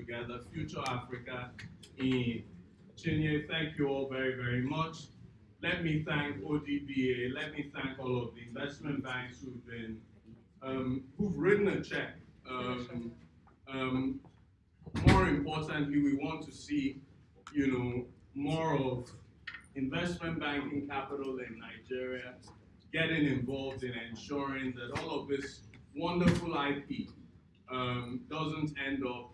together, Future Africa in Chinye. Thank you all very, very much. Let me thank ODBA. Let me thank all of the investment banks who've written a check. More importantly, we want to see, more of investment banking capital in Nigeria getting involved in ensuring that all of this wonderful IP doesn't end up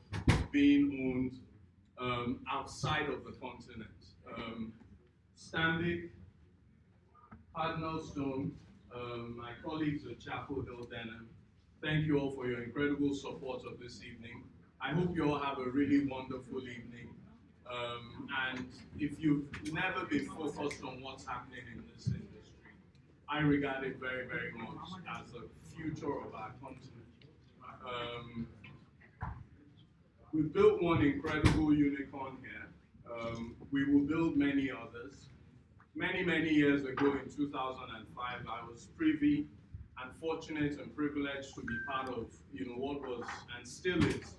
being owned outside of the continent. Stanbic, Cardinal Stone, my colleagues at Chapel Hill Denham, thank you all for your incredible support of this evening. I hope you all have a really wonderful evening. And if you've never been focused on what's happening in this industry, I regard it very, very much as the future of our continent. We've built one incredible unicorn here. We will build many others. Many, many years ago in 2005, I was privy and fortunate and privileged to be part of what was and still is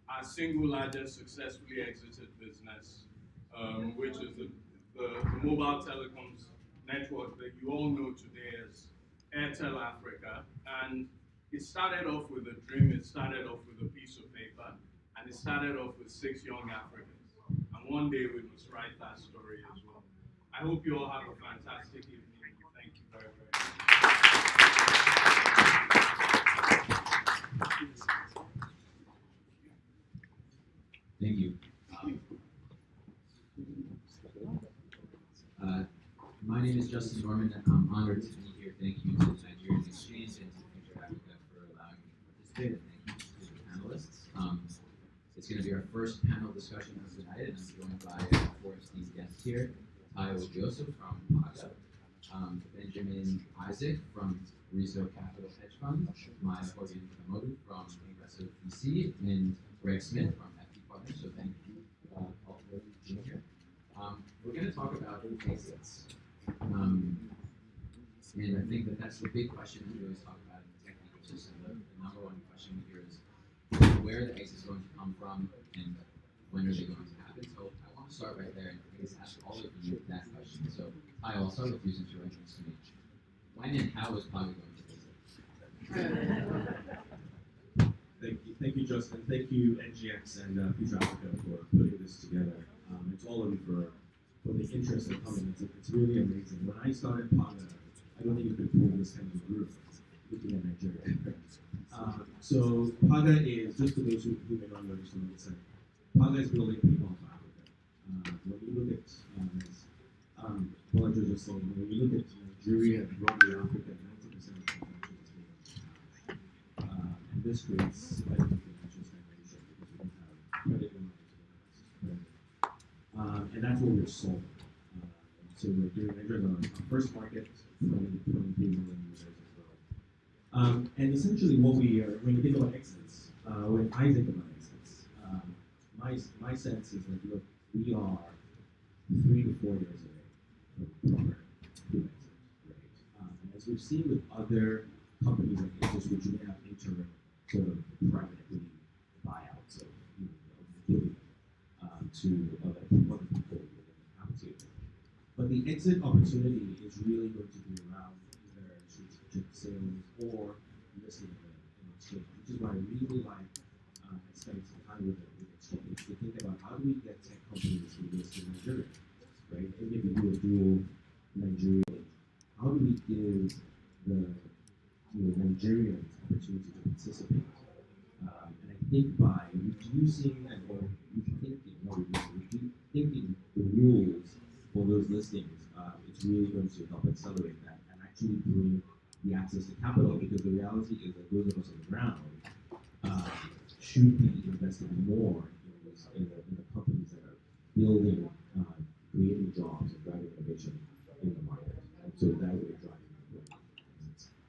our single largest successfully exited business, which is the mobile telecoms network that you all know today as Airtel Africa. And it started off with a dream, it started off with a piece of paper, and it started off with 6 young Africans. And one day we must write that story as well. I hope you all have a fantastic evening. Thank you very, very much. Thank you. My name is Justin Norman, and I'm honored to be here. Thank you to the Nigerian Exchange and to Future Africa for allowing me to participate, and thank you to the panelists. It's going to be our first panel discussion of the night, and I'm joined by 4 esteemed guests here. Tayo Joseph from PAGA, Benjamin Isaac from Rizzo Capital Hedge Fund, Maya Hogan Kamodu from Progressive VC, and Greg Smith from FP Partners. So thank you all for being here. We're going to talk about exits. And I think that's the big question that we always talk about in the tech ecosystem. The number one question we hear is where are the exits going to come from and when are they going to happen? So I want to start right there and ask all of you that question. So I'll start with you since you're right next to me. When and how is PAGA going to exit? Thank you, Justin. Thank you, NGX and Future Africa for putting this together. And to all of you for the interest in coming. It's really amazing. When I started PAGA, I don't think you could pull this kind of group looking at Nigeria. So PAGA is, just for those who may not know just what it said, PAGA is building people of Africa. When you look at, Roger just saying, when you look at Nigeria and broadly Africa, 90% of transactions is made on cash. And this creates significant financial stagnation because we don't have credit lines. And that's what we're solving. So we're doing Nigeria on our first market, 23 million users as well. And essentially what we are, when you think about exits, when I think about exits, my sense is that, look, we are 3 to 4 years away from proper exit, right? And as we've seen with other companies like Exodus, which may have interim sort of private equity buyouts of billion to other people within the cap table. But the exit opportunity is really going to be around either strategic sales or listing in an exchange, which is why I really like spending some time with exchange to think about how do we get tech companies to list in Nigeria, right? And maybe do a dual Nigeria. How do we give the Nigerians opportunity to participate? And I think by reducing and rethinking the rules for those listings, it's really going to help accelerate that and actually bring the access to capital, because the reality is that those of us on the ground should be investing more in the companies that are building, creating jobs and driving innovation in the market. And so that will drive exits.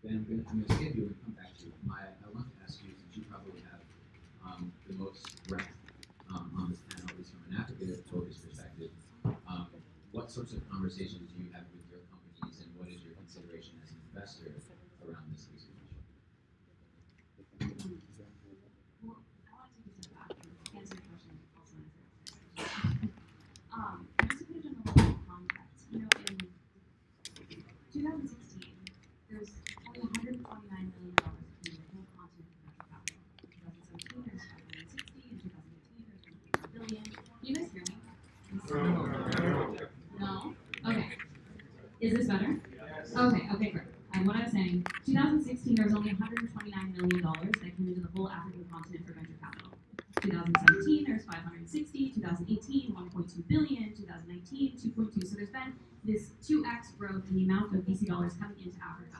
Ben, I'm going to skip you and come back to you. Maya, I want to ask you, since you probably have the most breadth on this panel, at least from an Africa-focused perspective, what sorts of conversations do you have with your companies, and what is your consideration as an investor around this execution? Well, I want to take a step back. Is this better? Yes. Okay, great. And what I was saying, 2016, there was only $129 million that came into the whole African continent for venture capital. 2017, there's 560. 2018, 1.2 billion. 2019, 2.2. So there's been this 2x growth in the amount of VC dollars coming into Africa.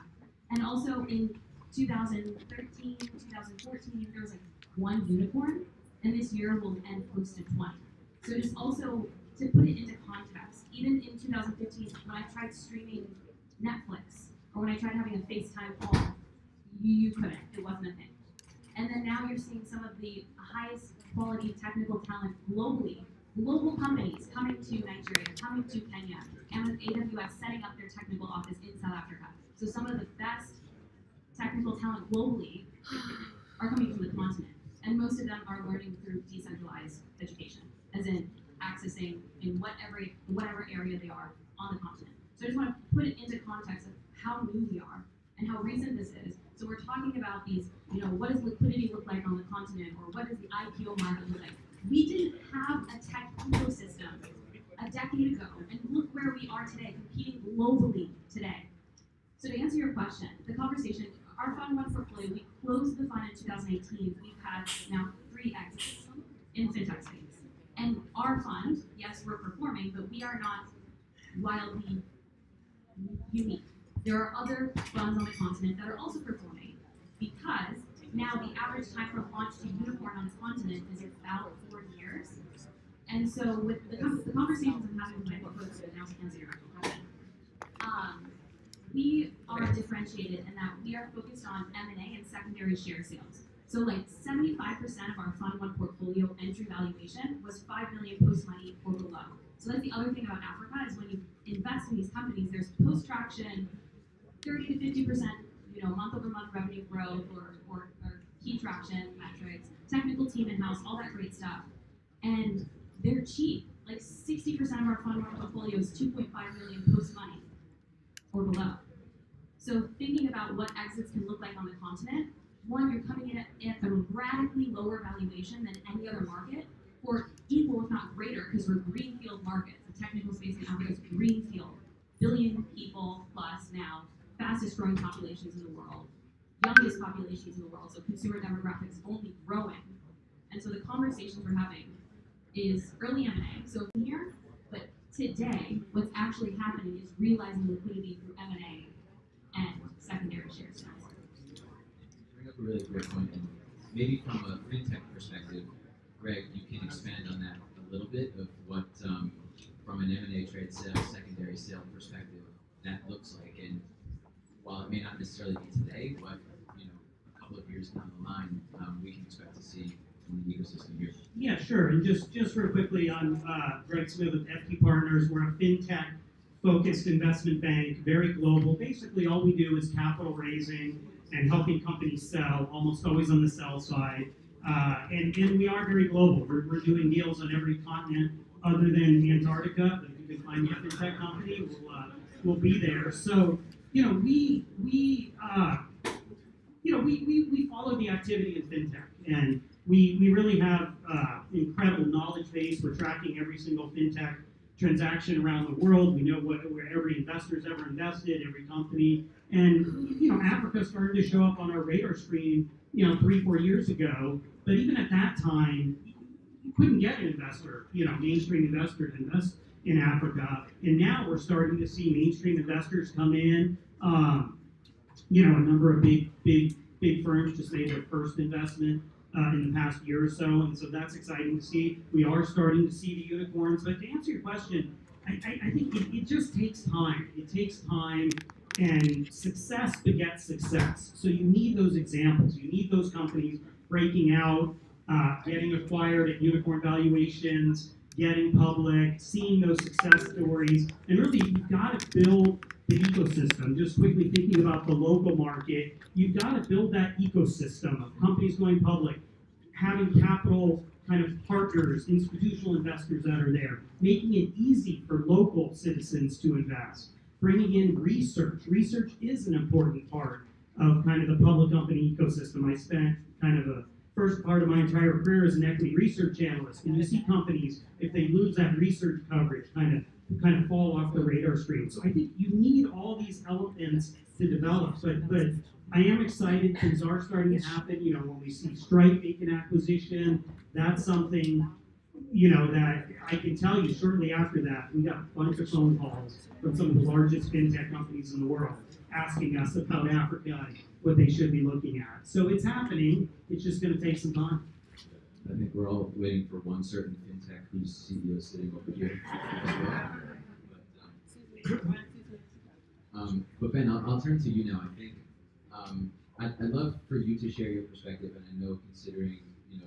And also in 2013, 2014, there was like one unicorn, and this year will end close to 20. So just also to put it into context, even in 2015, when I tried streaming Netflix, or when I tried having a FaceTime call, you couldn't. It wasn't a thing. And then now you're seeing some of the highest quality technical talent globally. Global companies coming to Nigeria, coming to Kenya, and with AWS setting up their technical office in South Africa. So some of the best technical talent globally are coming from the continent. And most of them are learning through decentralized education, as in accessing in whatever area they are on the continent. So I just want to put it into context of how new we are and how recent this is. So we're talking about these, what does liquidity look like on the continent, or what does the IPO market look like? We didn't have a tech ecosystem a decade ago, and look where we are today, competing globally today. So to answer your question, the conversation, our Fund 1 portfolio, we closed the fund in 2018. We've had now 3 exits in fintech space. And our fund, yes, we're performing, but we are not wildly unique. There are other funds on the continent that are also performing, because now the average time from launch to unicorn on the continent is about 4 years. And so with the conversations I'm having with my portfolio, now to answer your actual question, we are differentiated in that we are focused on M&A and secondary share sales. So like 75% of our Fund 1 portfolio entry valuation was $5 million post-money or below. So that's the other thing about Africa, is when you invest in these companies, there's post-traction, 30 to 50%, month-over-month revenue growth, or key traction metrics, technical team in-house, all that great stuff. And they're cheap. Like 60% of our Fund 1 portfolio is 2.5 million post-money or below. So thinking about what exits can look like on the continent, one, you're coming in at a radically lower valuation than any other market, or equal if not greater, because we're greenfield markets. The technical space in Africa is greenfield. Billion people plus now, fastest growing populations in the world, youngest populations in the world, so consumer demographics only growing. And so the conversations we're having is early M&A, so here, but today, what's actually happening is realizing liquidity through M&A and secondary share sales. Bring up a really great point, and maybe from a fintech perspective, Greg, you can expand on that a little bit of what, from an M&A trade sale, secondary sale perspective, that looks like. And while it may not necessarily be today, but a couple of years down the line, we can expect to see in the ecosystem here. Yeah, sure. And just real quickly, I'm Greg Smith with FT Partners. We're a fintech-focused investment bank, very global. Basically, all we do is capital raising and helping companies sell, almost always on the sell side. And we are very global. We're doing deals on every continent other than Antarctica. But if you can find me a fintech company, we'll be there. So we follow the activity in fintech, and we really have incredible knowledge base. We're tracking every single fintech transaction around the world. We know where every investor's ever invested, every company. And Africa started to show up on our radar screen 3-4 years ago. But even at that time, you couldn't get an investor, mainstream investor to invest in Africa. And now we're starting to see mainstream investors come in. A number of big firms just made their first investment in the past year or so, and so that's exciting to see. We are starting to see the unicorns. But to answer your question, I think it just takes time. It takes time, and success begets success. So you need those examples. You need those companies breaking out, getting acquired at unicorn valuations, getting public, seeing those success stories, and really you've got to build the ecosystem. Just quickly thinking about the local market, you've got to build that ecosystem of companies going public, having capital kind of partners, institutional investors that are there, making it easy for local citizens to invest, bringing in research. Research is an important part of kind of the public company ecosystem. I spent kind of the first part of my entire career as an equity research analyst, and you see companies, if they lose that research coverage, kind of kind of fall off the radar screen. So I think you need all these elements to develop. But I am excited. Things are starting to happen. You know, when we see Stripe make an acquisition, that's something, you know, that I can tell you shortly after that, we got a bunch of phone calls from some of the largest fintech companies in the world asking us about Africa and what they should be looking at. So it's happening. It's just going to take some time. I think we're all waiting for one certain fintech whose CEO is sitting over here. But Ben, I'll turn to you now. I think I'd love for you to share your perspective, and I know considering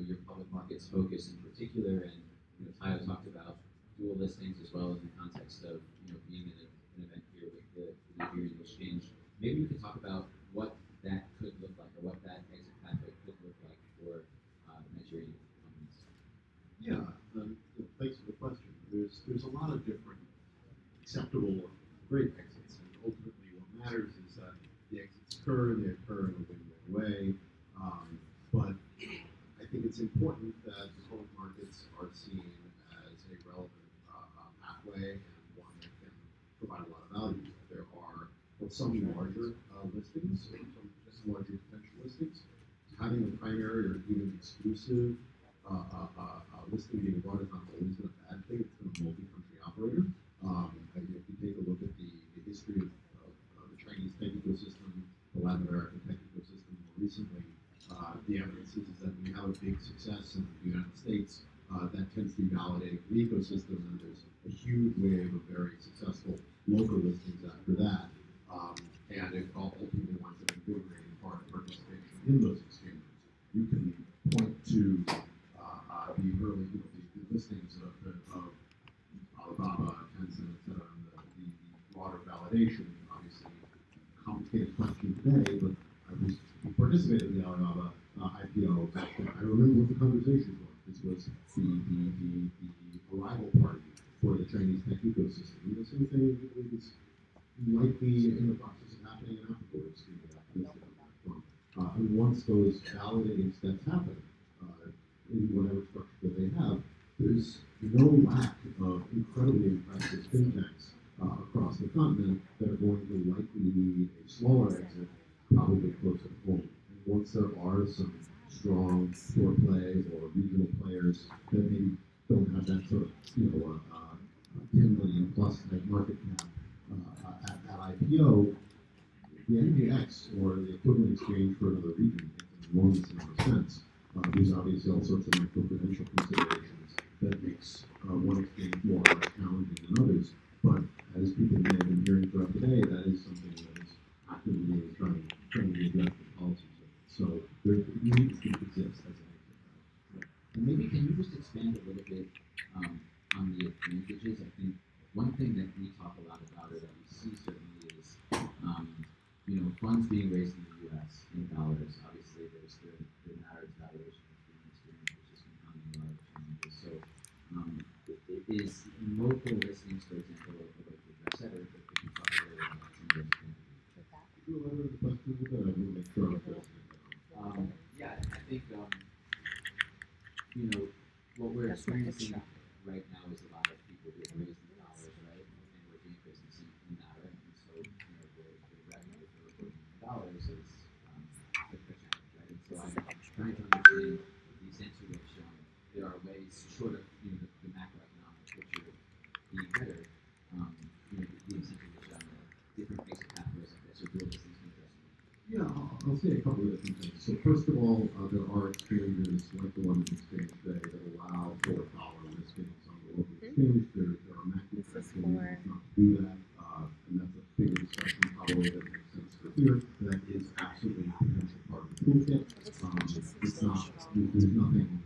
your public markets focus in particular, and Tayo talked about dual listings as well in the context of being in an event here with the Nigerian Exchange. Maybe you could talk about what that could look like, or what that exit pathway could look like for Nigerian companies. Yeah, thanks for the question. There's a lot of different acceptable or great exits, and ultimately what matters is that the exits occur, they occur in a win-win way. But I think it's important that the public markets are seen as a relevant pathway and one that can provide a lot of value. There are some larger listings, some larger potential listings. Having a primary or even exclusive listing being brought is not always been a bad thing. It's been a multi-country operator. If you take a look at the history of the Chinese tech ecosystem, the Latin American tech ecosystem more recently, the evidence is that when you have a big success in the United States, that tends to be validating for the ecosystem, and there's a huge wave of very successful local listings after that. And it ultimately winds up invigorating part of participation in those exchanges. You can point to the early the listings of Alibaba, Tencent, and the broader validation. Obviously, complicated question today, but we participated in the Alibaba IPO back then. I remember what the conversations were. This was the arrival party for the Chinese tech ecosystem. And the same thing is likely in the process of happening in Africa. We're seeing that listed on that front. And once those validating steps happen, in whatever structure that they have, there's no lack of incredibly impressive fintechs across the continent that are going to likely need a smaller exit, probably closer to home. And once there are some strong pure play or regional players that maybe don't have that sort of 10 million plus type market cap at IPO, the NDX or the equivalent exchange for another region makes an enormous amount of sense. There's obviously all sorts of micro-credential considerations that makes one exchange more or less challenging than others. But as people may have been hearing throughout the day, that is something that is actively being trying to address the policies. So there needs to exist as an exit. And maybe can you just expand a little bit on the advantages? I think one thing that we talk a lot about, or that we see certainly, is funds being raised in the U.S. in dollars. Obviously, there's the narrowed valuation of the exchange, which is compounding a lot of challenges. So, is local listings, for example, a way to address that, or could you talk a little bit about some of those advantages? Could you elaborate the question a little bit? I want to make sure I'm addressing it. Yeah, I think what we're experiencing right now is a lot of people who have raised in dollars, right, and we're doing business in naira, and so the revenue for reporting in dollars is a challenge, right? And so I'm trying to understand the extent to which there are ways, short of the macroeconomic picture being better, the extent to which different exit pathways like this or dual listings can address them. Yeah, I'll say a couple of different things. So first of all, there are exchanges like the London Exchange today that allow for dollar listings on the local exchange. There are macro-prudential reasons not to do that, and that's a bigger discussion probably that makes sense for here. That is absolutely a potential part of the toolkit. It's not, there's nothing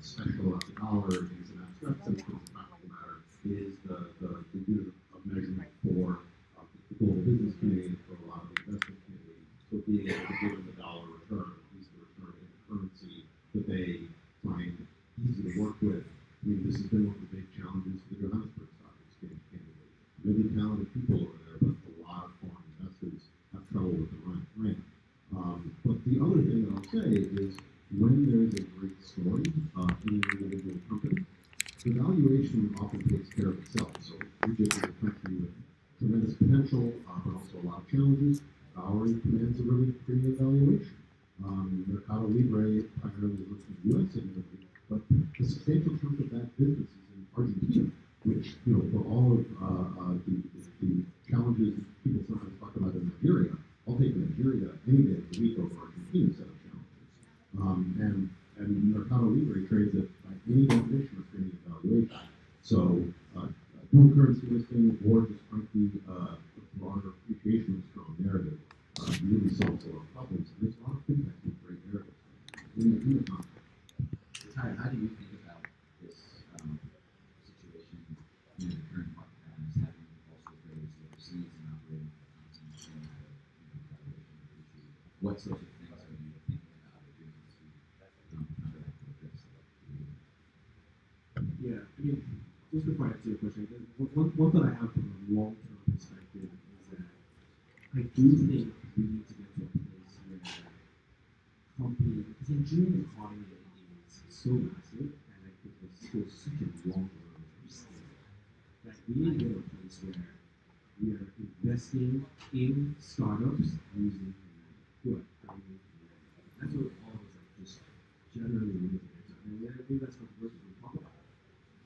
special about the dollar. It's an abstract sense, but the fact of the matter is the unit of measurement for the global business community, for a lot of the investment community. So being able to give them the dollar return, at least the return in the currency that they find easy to work with. I mean, this has been one of the big challenges for the Johannesburg Stock Exchange, candidly. Really talented people over there, but a lot of foreign investors have trouble with the rand. But the other thing that I'll say is when there's a great story in an individual company, the valuation often takes care of itself. So if you're in the U.S. admittedly, but a substantial chunk of that business is in Argentina, which, for all of the challenges people sometimes talk about in Nigeria, I'll take Nigeria any day of the week over Argentina's set of challenges. And Mercado Libre trades at by any definition of trading evaluation. So dual currency listing or just frankly a broader appreciation of strong narrative really solves a lot of problems. And there's a lot of fintechs with great narratives in the context. Ty, how do you think about this situation, the current market patterns, having also traders overseas and operating in what sorts of things are you thinking about or doing to counteract this? Yeah, I mean, just before I answer your question, one thought I have from a long-term perspective is that I do think we need to get to a place where because the Nigerian economy is so massive, and I think there's still such a long road to scale, that we need to get to a place where we are investing in startups using what? That's what all of us are just generally looking at. And I think that's what we're talking about.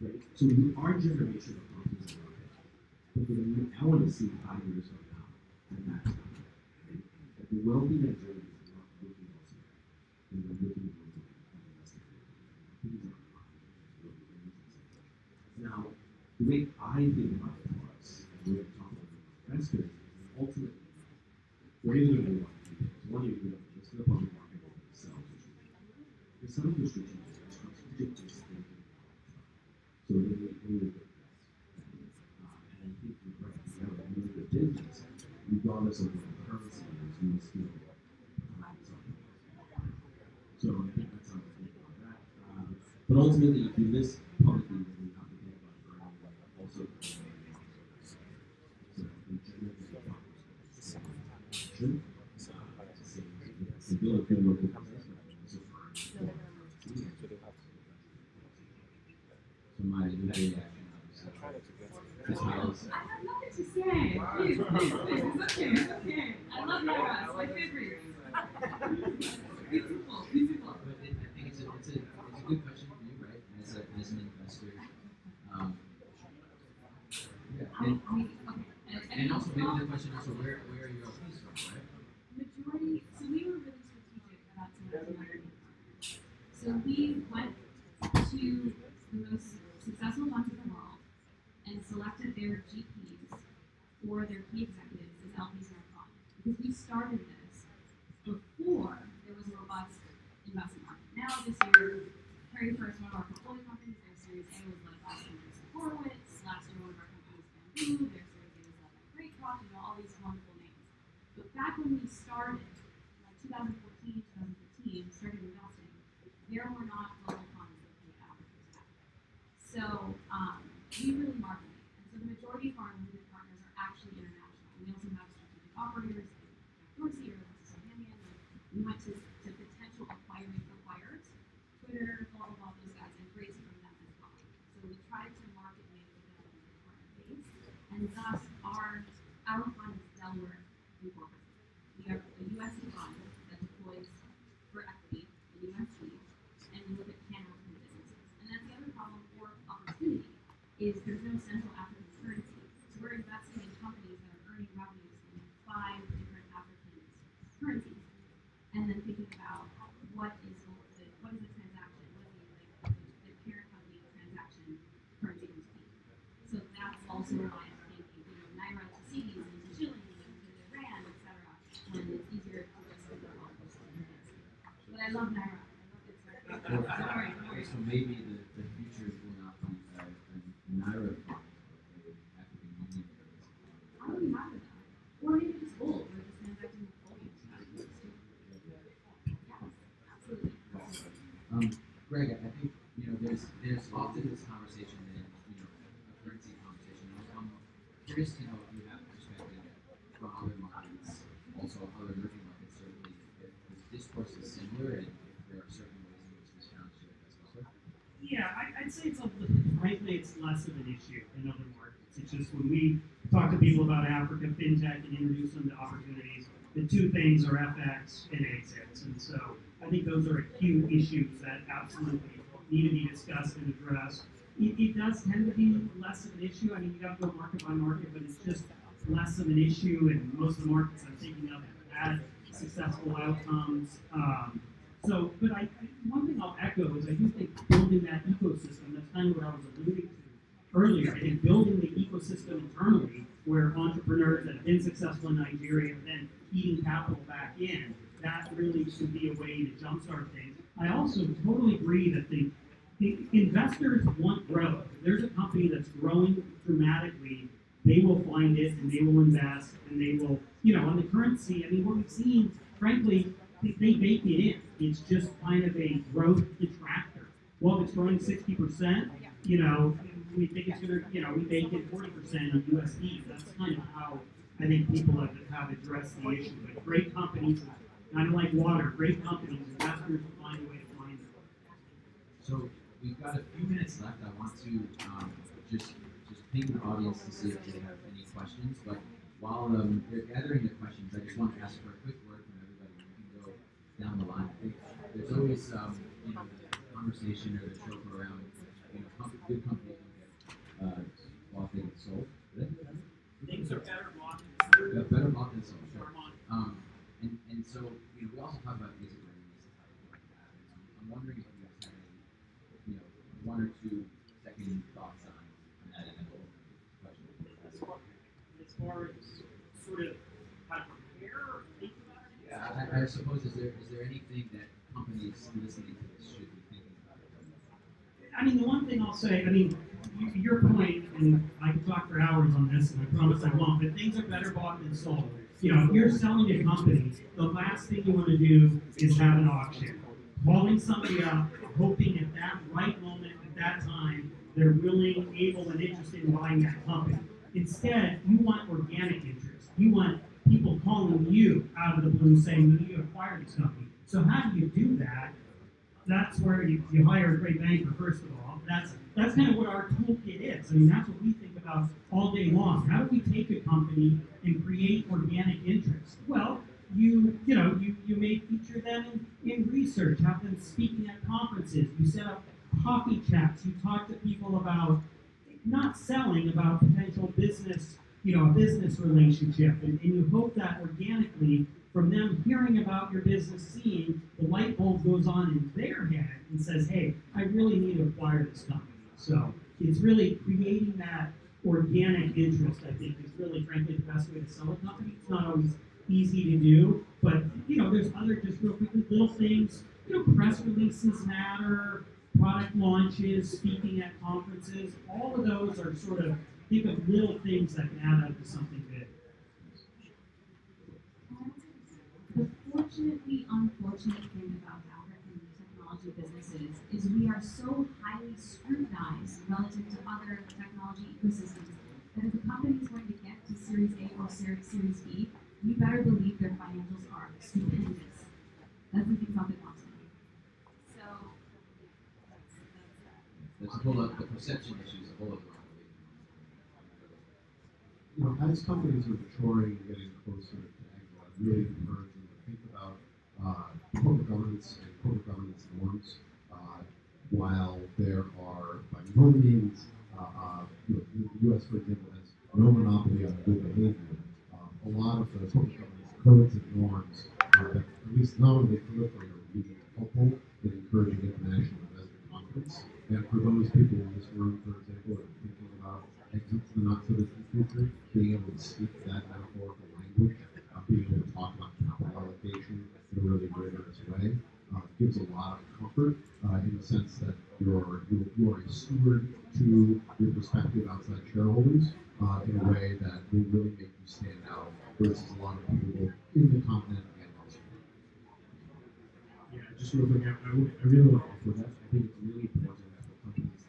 Right? So our generation of companies are out there. But I want to see 5 years from now, and that's right? That the wealthy Nigerians are not looking elsewhere. And they're looking locally and investing locally. Now, the way I think about it for us, and the way I talk about it with investors, is ultimately, we're either going to do one of two things. One, you're going to list in the public market and sell to strategic. The selling to strategic is thinking. So they will get that. And I think you're right. We have a really good business, regardless of what the currency is, we still provide something. So I think that's how I think about that. But ultimately, if you list publicly, then you have to think about earning also. So we generally to build a good local business, so my reaction I have nothing to say. Please. It's okay. I love Naira. It's my favorite. Beautiful. But I think it's a good question for you, right? As an investor. And also maybe the question also where are your LPs from, right? Majority. So we were really strategic about selecting our partners. So we went to the most successful funds in the world and selected their GPs or their key executives as LPs in our fund. Because we started this before there was a robust investment market. Now this year, very first one of our portfolio companies, their Series A was led by Horowitz. Last year one of our companies, Bamboo, their Series A was led by Greatcroft, all these wonderful names. But back when we started, like 2014, 2015, started investing, there were not global funds that paid averages back. So we really market it. And so the majority of our limited partners are actually international. We also have strategic operators like Dorsey or Sahamian. We went to potential acquirers, Twitter, blah, blah, blah, those guys, and raised from them as well. So we tried to market with the partner base. And thus, our fund is Delaware incorporated. We are a USD fund that deploys for equity in USD, and we look at pan-African businesses. And that's the other problem or opportunity is there's no central African currency. So we're investing in companies that are earning revenues in 5 different African currencies, and then thinking about what is the transaction, what is the parent company transaction currency going to be. So that's also why I'm thinking, Naira to cedis and to shillings and to the rand, etc. When it's easier to just think about all those things. But I love Naira. I love it. So maybe the future will not be a Naira fund, but an African Union fund. I would be happy with that. Or maybe just gold, or just transacting with gold. Yeah, absolutely. Greg, I think there's often this conversation that a currency conversation. I'm curious to know if you have perspective from other markets, also other emerging markets. Certainly, if this discourse is similar, and if there are certain ways in which this challenge should address also. Yeah, I'd say frankly, it's less of an issue in other markets. It's just when we talk to people about Africa, fintech, and introduce them to opportunities, the two things are FX and exits. And so I think those are acute issues that absolutely need to be discussed and addressed. It does tend to be less of an issue. I mean, you have to go market by market, but it's just less of an issue, and most of the markets I'm thinking of have had successful outcomes. One thing I'll echo is I do think building that ecosystem, that's kind of what I was alluding to earlier. I think building the ecosystem internally where entrepreneurs that have been successful in Nigeria are then feeding capital back in, that really should be a way to jumpstart things. I also totally agree that the investors want growth. If there's a company that's growing dramatically, they will find it and they will invest and they will, on the currency, I mean, what we've seen, frankly, they bake it in. It's just kind of a growth detractor. Well, if it's growing 60%, we think it's going to, we bake in 40% in USD. That's kind of how I think people have addressed the issue. But great companies, kind of like water, great companies, investors will find a way to find it. So we've got a few minutes left. I want to just ping the audience to see if they have any questions. But while they're gathering the questions, I just want to ask for a quick word from everybody. We can go down the line. I think there's always the conversation or the joke around good companies don't get bought, they get sold. Things are better bought Better bought than sold. Sure. And so we also talk about exit readiness and how to do that. I'm wondering if you guys have any, one or two second thoughts on that initial question. as far as sort of how to prepare or think about it. Yeah, I suppose is there anything that companies listening to this should be thinking about? I mean, the one thing I'll say, I mean, your point, and I can talk for hours on this, and I promise I won't, but things are better bought than sold. If you're selling a company, the last thing you want to do is have an auction. Calling somebody up, hoping at that right moment, at that time, they're willing, able, and interested in buying that company. Instead, you want organic interest. You want people calling you out of the blue saying, we need to acquire this company. So how do you do that? That's where you hire a great banker, first of all. That's kind of what our toolkit is. I mean, that's what we think about all day long. How do we take a company and create organic interest? Well, you may feature them in research, have them speaking at conferences. You set up coffee chats. You talk to people about not selling, about potential business, a business relationship, and you hope that organically, from them hearing about your business, seeing the light bulb goes on in their head and says, hey, I really need to acquire this company. So it's really creating that organic interest, I think, is really, frankly, the best way to sell a company. It's not always easy to do, but, there's other just real quickly little things. Press releases matter, product launches, speaking at conferences. All of those are sort of, think of little things that can add up to something big. The fortunately unfortunate thing about African technology businesses is we are so highly scrutinized relative to other technology ecosystems that if a company is going to get to Series A or Series B, you better believe their financials are stupendous. That's the thing about the continent. So There's a whole lot, the perception issues, a whole other As companies are maturing and getting closer to exit, I really encourage them to think about corporate governance and corporate governance norms. While there are, by no means, the U.S., for example, has no monopoly on good behavior. A lot of the corporate governance codes and norms that at least not only proliferate are really helpful in encouraging international investor confidence. And for those people in this room, for example, that are thinking about exits in the not-so-distant future, being able to speak that metaphorical language, being able to talk about capital allocation in a really rigorous way, gives a lot of comfort in the sense that you are a steward to your prospective outside shareholders in a way that will really make you stand out versus a lot of people in the continent and elsewhere. Yeah, just real quick, I really want to offer that. I think it's really important that the companies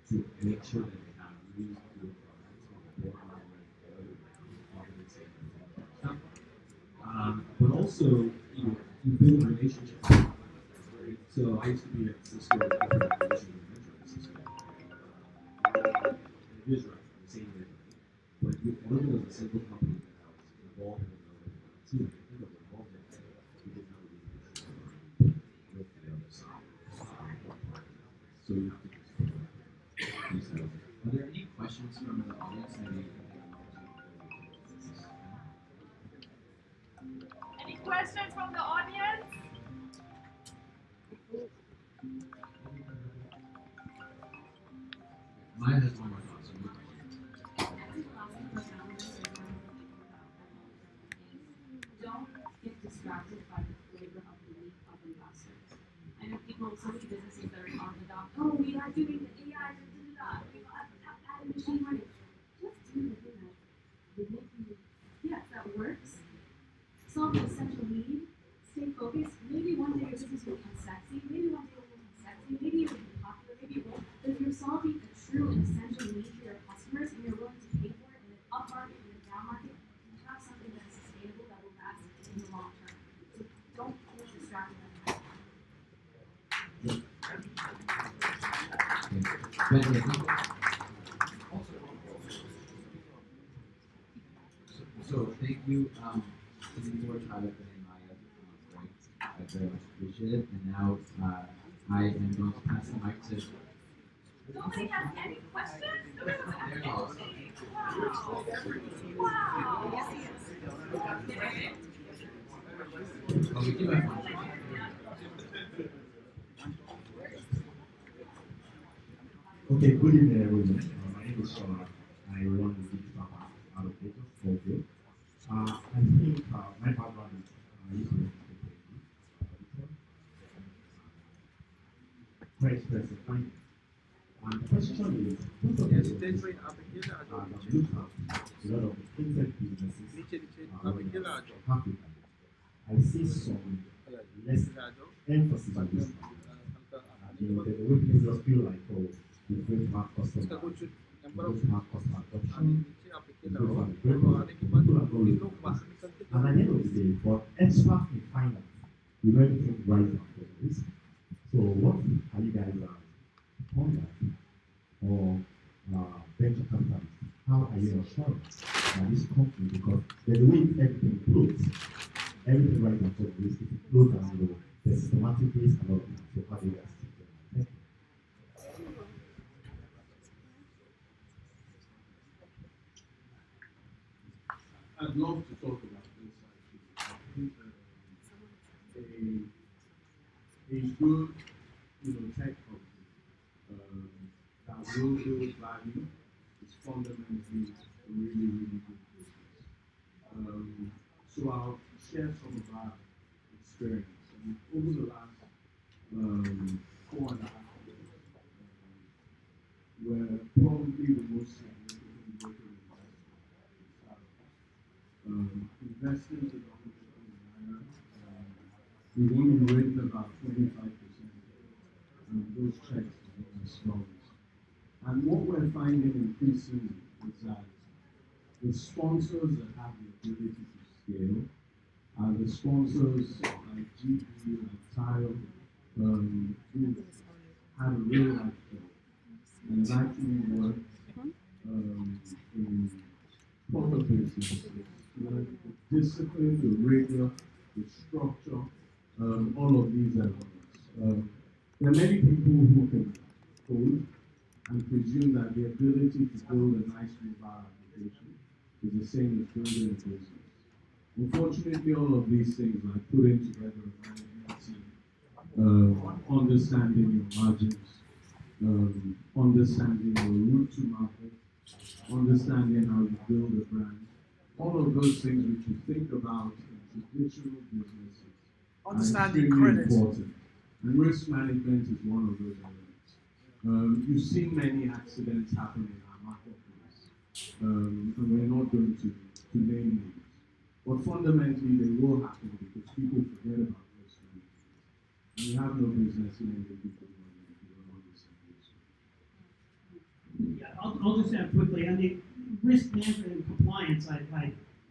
to make sure that they have really good governance on the board level and governance and stuff. But also, you build relationships. Right? So I used to be at Cisco, acquisition and mentor at Cisco. It is right, the same way. But if you look at a single company that was involved in the team, I think it was involved in it, we didn't know the So you have to just are there any questions from the audience? Maybe Any questions from the audience? Maya has one more thought. So no Don't get distracted by the flavor of the week of investors. I know people, so many businesses that are talking about, oh, we are doing the AI, we are adding machine learning. Just do the thing that will make you, yes, that works. Solve the essential need. Stay focused. Maybe one day your business will become sexy. Maybe one day it will become sexy. Maybe it will be popular. Maybe it will. But if you're solving a true and essential need for your customers and you're willing to pay for it in an up market and a down market, you have something that is sustainable that will last in the long term. So don't get distracted by that. So thank you. For Tyler and Maya. Great. I very much appreciate it. And now I am going to pass the mic to. Nobody has any questions? There you go. Wow. Oh, we do have one. Okay, good evening, everyone. My name is Shola. I run the digital app out of data for you. I think my background is used to very expressive. Thank you. And the question is, most of the businesses that look at a lot of the fintech businesses in Africa, I see some less emphasis on this. The way people just feel like, oh, we're going to have customer, we're going to have customer adoption, we're going to have people are going to pass. And at the end of the day, for expert in finance, you know everything right after this. So what are you guys on that? Or venture capitalists? How are you ensuring that this company, because there's a way everything flows, everything right after this, if it flows down the road, there's systematic risk and all of that. So how do you guys take care of that? I'd love to talk about this actually. I think a good, tech company that will build value is fundamentally a really, really good business. So I'll share some of our experience. And over the last 4.5 years, we're probably the most significant local investing predominantly in Naira. We've only written about 25%. Those checks are strong. And what we're finding increasingly is that the sponsors that have the ability to scale are the sponsors like GP and Tile who have a real life job and have actually worked in proper businesses. The discipline, the rigor, the structure, all of these elements. There are many people who can code and presume that the ability to build a nice mobile application is the same as building a business. Unfortunately, all of these things, like putting together a management team, understanding your margins, understanding your route to market, understanding how you build a brand, all of those things which you think about in traditional businesses are extremely important. And risk management is one of those elements. You've seen many accidents happen in our marketplace, and we're not going to name names. But fundamentally, they will happen because people forget about risk management. And you have no business in any people if you don't understand risk management. Yeah, I'll just add quickly. I mean, risk management and compliance, I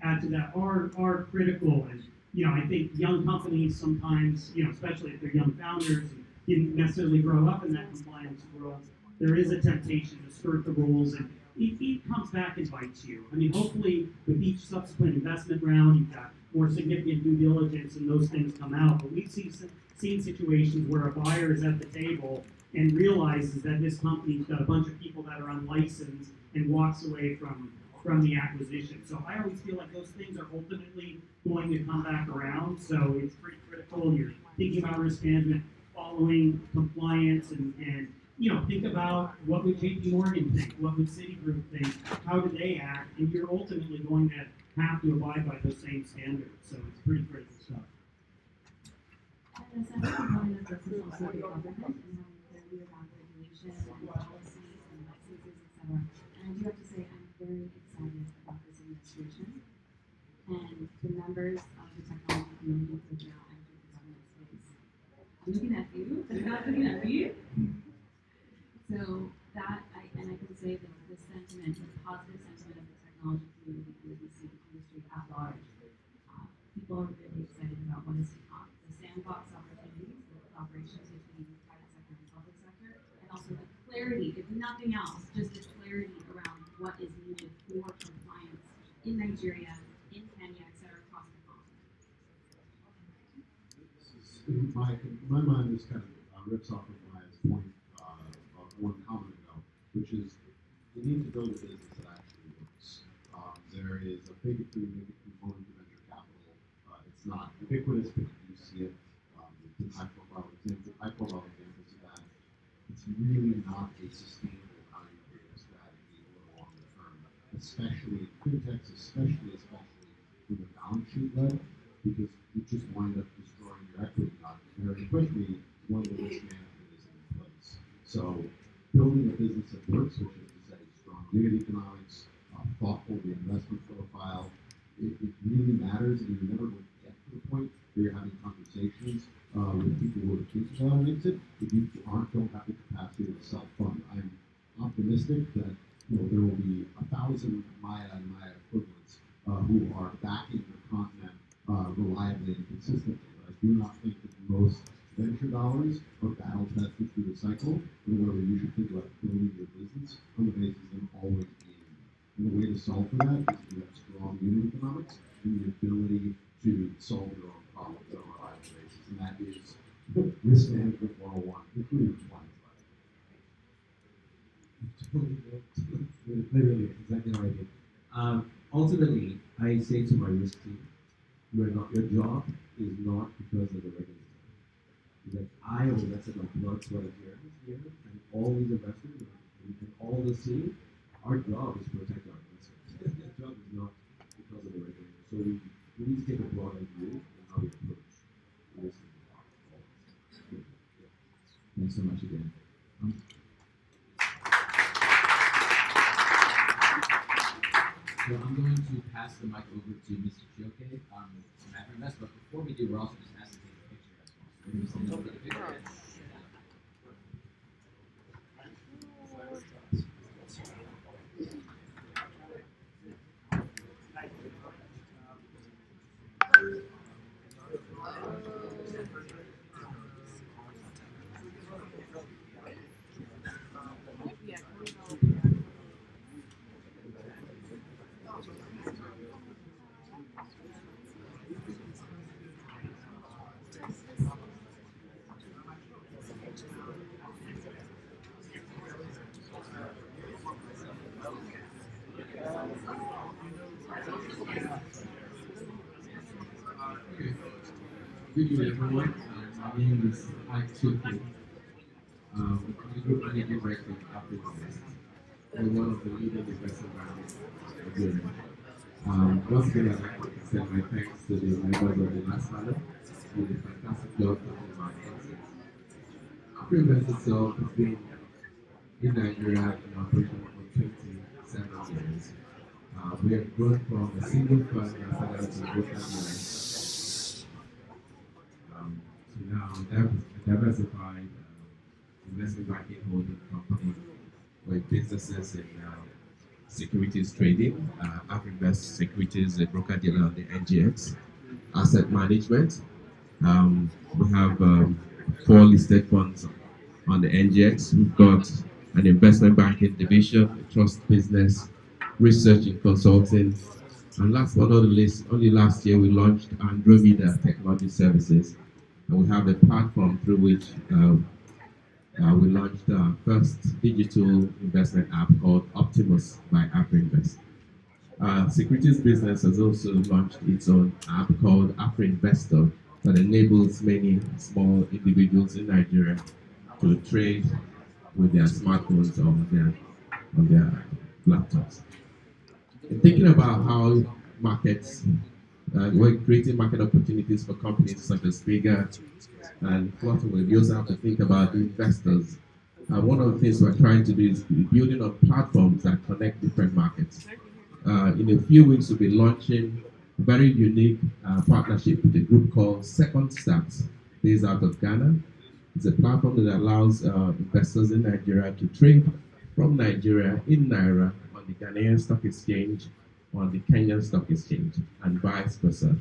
add to that, are critical. And I think young companies sometimes, especially if they're young founders and didn't necessarily grow up in that compliance world, there is a temptation to skirt the rules, and it comes back and bites you. I mean, hopefully with each subsequent investment round, you've got more significant due diligence and those things come out. But we see seen situations where a buyer is at the table and realizes that this company's got a bunch of people that are unlicensed and walks away from the acquisition. So I always feel like those things are ultimately going to come back around. So it's pretty critical. You're thinking about risk management, following compliance, and think about what would JP Morgan think, what would Citigroup think, how do they act, and you're ultimately going to have to abide by those same standards. So it's pretty critical stuff. And the second component of this is also the government and having clarity around regulation and policies and licenses, etc. And I do have to say I'm very excited about this administration and the members of the technology community who are now entering the government space. I'm looking at you, but I'm not looking at me. So that, I can say that the sentiment, the positive sentiment of the technology community and the VC industry at large, people are really excited about what is to come. The sandbox opportunities, the collaborations between private sector and public sector, and also the clarity, if nothing else, just the clarity around what is needed for compliance in Nigeria, in Kenya, etc., across the continent. In my mind, this kind of rips off of my point of one comment ago, which is you need to build a business that actually works. There is a big component of venture capital. It's not ubiquitous, but you see it. It's high-profile examples of that. It's really not a sustainable value creator strategy over the longer term, especially in fintechs, especially when the balance sheet led, because you just wind up destroying your equity not very quickly when the risk management isn't in place. So building a business that works, which is to say strong unit economics, thoughtful reinvestment profile, it really matters, and you're never going to get to the point where you're having conversations with people who are thinking about an exit if you don't have the capacity to self-fund. I'm optimistic that there will be 1,000 Maya and Maya equivalents who are backing the continent reliably and consistently. But I do not think that most venture dollars are battle tested through the cycle, and whether you should think about building your business on the basis of them always being there. And the way to solve for that is to have strong unit economics and the ability to solve your own problems on a reliable basis. And that is risk management 101, including compliance. Literally, exactly how I did. Ultimately, I say to my risk team, your job is not because of the regulator. Like I have invested my blood, sweat, and tears here, and all these investors, and all the team, our job is to protect our investors. Their job is not because of the regulator. So we need to take a broader view on how we approach risk. Thanks so much again. So I'm going to pass the mic over to Mr. Chioke from AfriVest, but before we do, we're also just asked to take a picture as well. So we're going to stand up for the picture. Good evening, everyone. My name is Chioke. I'm the Group Managing Director of AfriVest. We're one of the leading investment banks in Nigeria. Once again, I'd like to extend my thanks to the members of the last panel for the fantastic job talking about exits. AfriVest itself has been in Nigeria in operation for 27 years. We have grown from a single fund that started as a broker dealer to now a diversified investment banking holding company with businesses in securities trading, AfriVest Securities, a broker dealer on the NGX, asset management. We have 4 listed funds on the NGX. We've got an investment banking division, a trust business, research and consulting, and last but not the least, only last year we launched Andromeda Technology Services, and we have a platform through which we launched our first digital investment app called Optimus by AfriInvest. Securities business has also launched its own app called AfriInvestor that enables many small individuals in Nigeria to trade with their smartphones or on their laptops. In thinking about how markets, we're creating market opportunities for companies such as Figure and Flutterwave, you also have to think about the investors. One of the things we're trying to do is building on platforms that connect different markets. In a few weeks, we'll be launching a very unique partnership with a group called Second Stacks, based out of Ghana. It's a platform that allows investors in Nigeria to trade from Nigeria in Naira on the Ghanaian Stock Exchange, on the Kenyan Stock Exchange, and vice versa.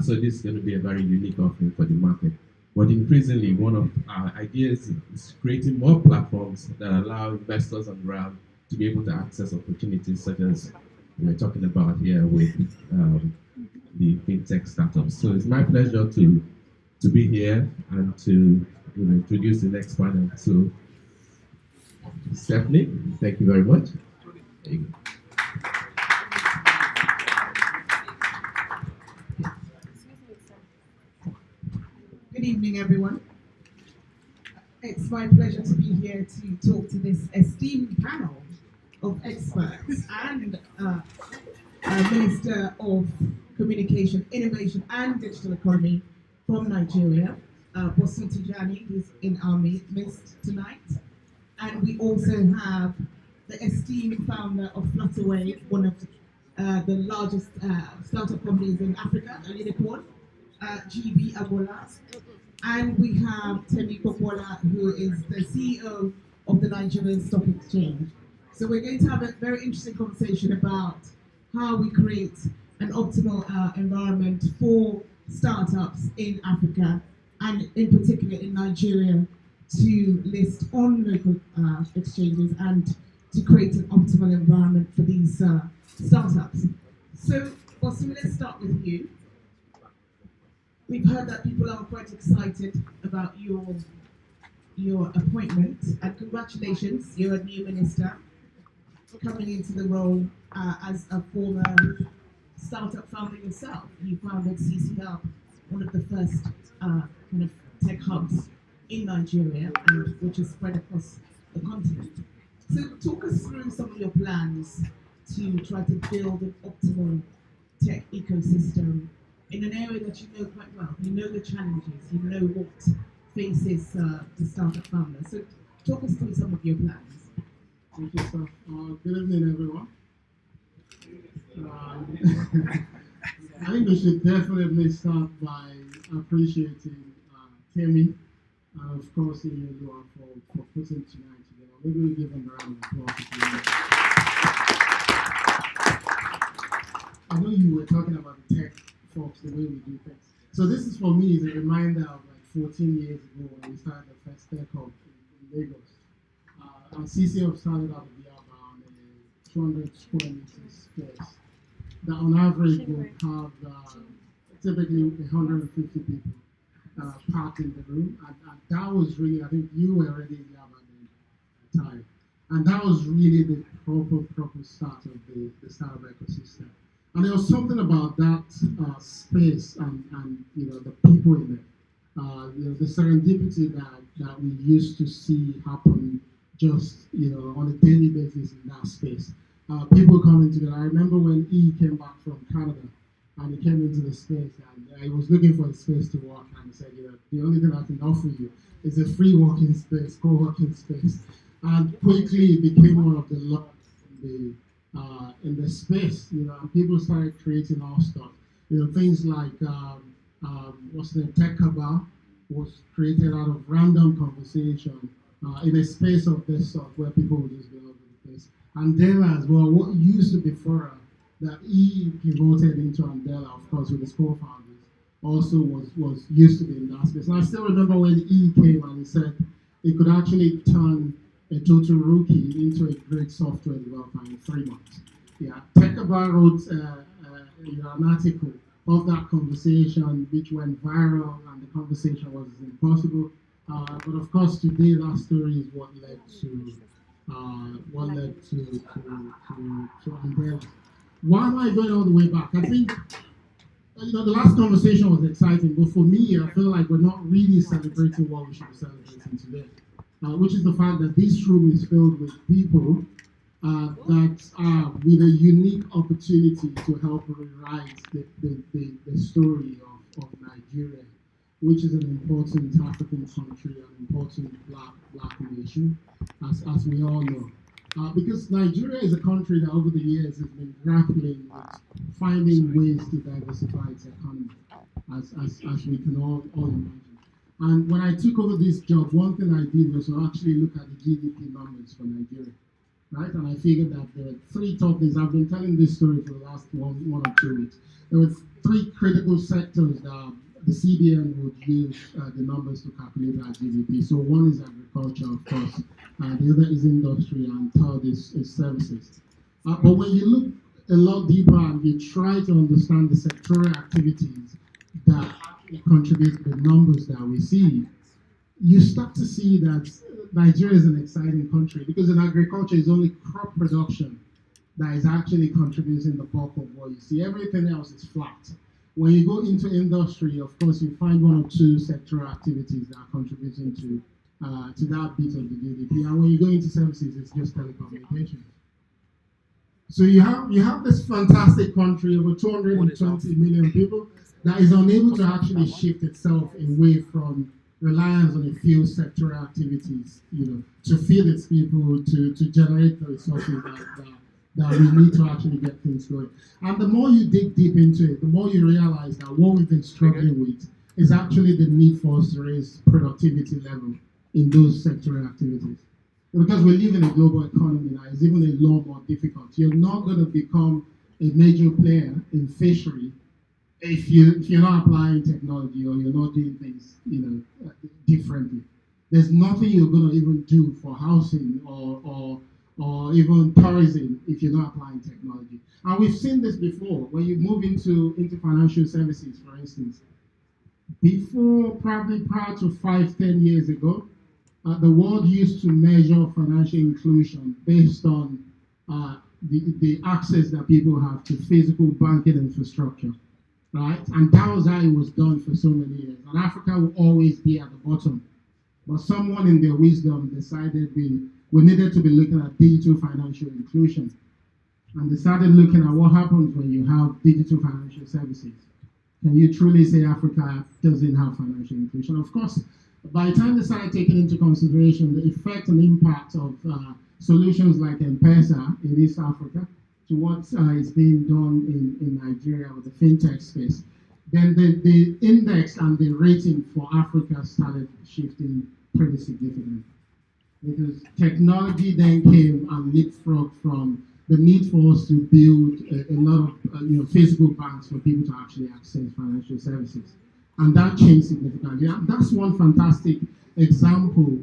So this is going to be a very unique offering for the market. But increasingly, one of our ideas is creating more platforms that allow investors on the ground to be able to access opportunities such as we're talking about here with the fintech startups. So it's my pleasure to be here and to introduce the next panel. So Stephanie, thank you very much. There you go. Good evening, everyone. It's my pleasure to be here to talk to this esteemed panel of experts and Minister of Communication, Innovation and Digital Economy from Nigeria, Bosun Tijani, who's in our midst tonight. And we also have the esteemed founder of Flutterwave, one of the largest startup companies in Africa, a unicorn, GB Abola. And we have Temi Popola, who is the CEO of the Nigerian Stock Exchange. So we're going to have a very interesting conversation about how we create an optimal environment for startups in Africa, and in particular in Nigeria, to list on local exchanges and to create an optimal environment for these startups. So, Bosun, let's start with you. We've heard that people are quite excited about your appointment, and congratulations, you're a new minister coming into the role as a former startup founder yourself. You founded CC Hub, one of the first kind of tech hubs in Nigeria, and which is spread across the continent. So talk us through some of your plans to try to build an optimal tech ecosystem in an area that you know quite well. You know the challenges, you know what faces the startup founders. So talk us through some of your plans. Thank you, sir. Good evening, everyone. I think we should definitely start by appreciating Temi and, of course, Iyelua for putting tonight together. Maybe we'll give them a round of applause. I know you were talking about the tech folks, the way we do things. So this is, for me, is a reminder of like 14 years ago when we started the first tech hub in Lagos. And CCF started out of the around 200 square meters space that on average would have typically 150 people packed in the room. And that was really, I think you were already in Yaba at the time. And that was really the proper start of the startup ecosystem. And there was something about that space and the people in it, the serendipity that we used to see happen just on a daily basis in that space. People coming together. I remember when E came back from Canada and he came into the space and he was looking for a space to work, and he said, the only thing I can offer you is a free working space, co-working space. And quickly it became one of the lots in the space, and people started creating all stuff. Things like what's the name, Tech Cabal was created out of random conversation in a space of this sort where people would just be all over the place. Andela as well, what used to be Fora that he pivoted into Andela, of course, with his co-founders, also was used to be in that space. And I still remember when E came and he said he could actually turn a total rookie into a great software developer in 3 months. Yeah, Tekaba wrote an article of that conversation, which went viral, and the conversation was impossible. But of course, today that story is what led to umbrella. Why am I going all the way back? I think the last conversation was exciting, but for me, I feel like we're not really celebrating what we should be celebrating today, which is the fact that this room is filled with people that are with a unique opportunity to help rewrite the story of Nigeria, which is an important African country, an important black nation, as we all know. Because Nigeria is a country that over the years has been grappling with finding ways to diversify its economy, as we can all imagine. And when I took over this job, one thing I did was to actually look at the GDP numbers for Nigeria, right? And I figured that there were three top things. I've been telling this story for the last one or 2 weeks. There were three critical sectors that the CBN would use the numbers to calculate our GDP. So one is agriculture, of course, the other is industry, and third is services. But when you look a lot deeper and you try to understand the sectoral activities that contribute to the numbers that we see, you start to see that Nigeria is an exciting country, because in agriculture it's only crop production that is actually contributing the bulk of what you see. Everything else is flat. When you go into industry, of course, you find one or two sectoral activities that are contributing to that bit of the GDP. And when you go into services, it's just telecommunications. So you have this fantastic country, over 220 million people, that is unable to actually shift itself away from reliance on a few sectoral activities, to feed its people, to generate the resources that we need to actually get things going. And the more you dig deep into it, the more you realize that what we've been struggling with is actually the need for us to raise productivity level in those sectoral activities. Because we live in a global economy now, it's even a lot more difficult. You're not going to become a major player in fishery if you're not applying technology or you're not doing things differently. There's nothing you're going to even do for housing or even tourism if you're not applying technology. And we've seen this before. When you move into financial services, for instance, probably prior to 5-10 years ago, the world used to measure financial inclusion based on the access that people have to physical banking infrastructure, right? And that was how it was done for so many years. And Africa will always be at the bottom. But someone in their wisdom decided we needed to be looking at digital financial inclusion. And they started looking at what happens when you have digital financial services. Can you truly say Africa doesn't have financial inclusion? Of course, by the time they started taking into consideration the effect and impact of solutions like M-Pesa in East Africa to what is being done in Nigeria with the fintech space, then the index and the rating for Africa started shifting pretty significantly. Because technology then came and leapfrogged from the need for us to build a lot of physical banks for people to actually access financial services. And that changed significantly. And that's one fantastic example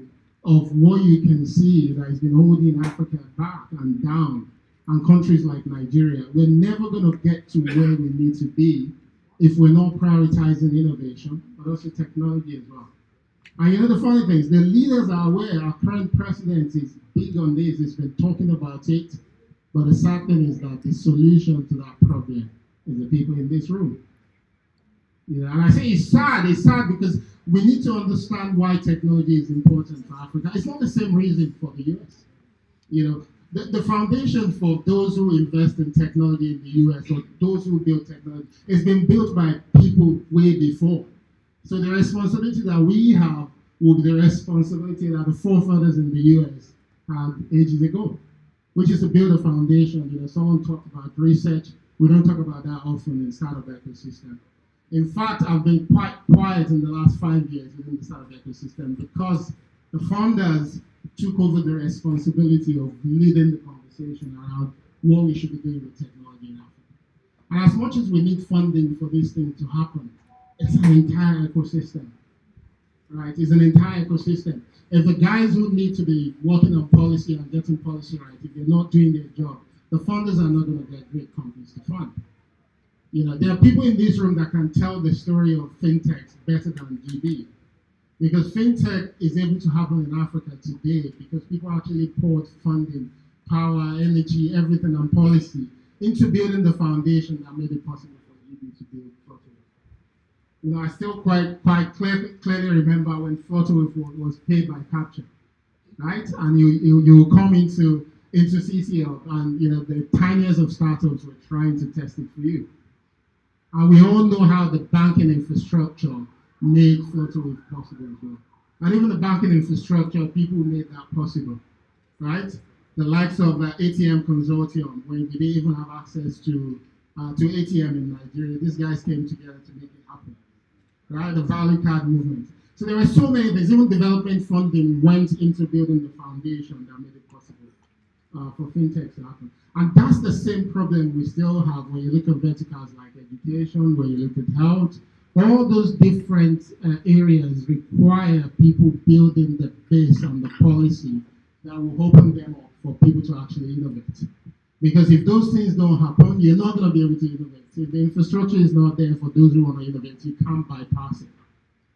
of what you can see that has been holding Africa back and down. And countries like Nigeria, we're never going to get to where we need to be if we're not prioritizing innovation, but also technology as well. And the funny thing is, the leaders are aware. Our current president is big on this. He's been talking about it. But the sad thing is that the solution to that problem is the people in this room. And I say it's sad because we need to understand why technology is important for Africa. It's not the same reason for the US. The foundation for those who invest in technology in the US or those who build technology has been built by people way before. So the responsibility that we have will be the responsibility that the forefathers in the US had ages ago, which is to build a foundation. Someone talked about research. We don't talk about that often in startup ecosystem. In fact, I've been quite quiet in the last 5 years within the startup ecosystem because the founders took over the responsibility of leading the conversation around what we should be doing with technology in Africa. And as much as we need funding for this thing to happen, it's an entire ecosystem, right? It's an entire ecosystem. If the guys who need to be working on policy and getting policy right, if they're not doing their job, the funders are not going to get great companies to fund. You know, there are people in this room that can tell the story of fintechs better than GB. Because fintech is able to happen in Africa today because people actually poured funding, power, energy, everything, and policy into building the foundation that made it possible for GB to build Flutterwave. You know, I still quite clearly remember when Flutterwave was paid by Capture, right? And you come into CCL, and you know the tiniest of startups were trying to test it for you. And we all know how the banking infrastructure made Flutterwave possible as well. And even the banking infrastructure, people made that possible, right? The likes of ATM Consortium, when we didn't even have access to ATM in Nigeria, these guys came together to make it happen, right? The value card movement. So there were so many things. Even development funding went into building the foundation that made it possible for fintech to happen. And that's the same problem we still have when you look at verticals like education, when you look at health. All those different areas require people building the base and the policy that will open them up for people to actually innovate. Because if those things don't happen, you're not going to be able to innovate. If the infrastructure is not there for those who want to innovate, you can't bypass it.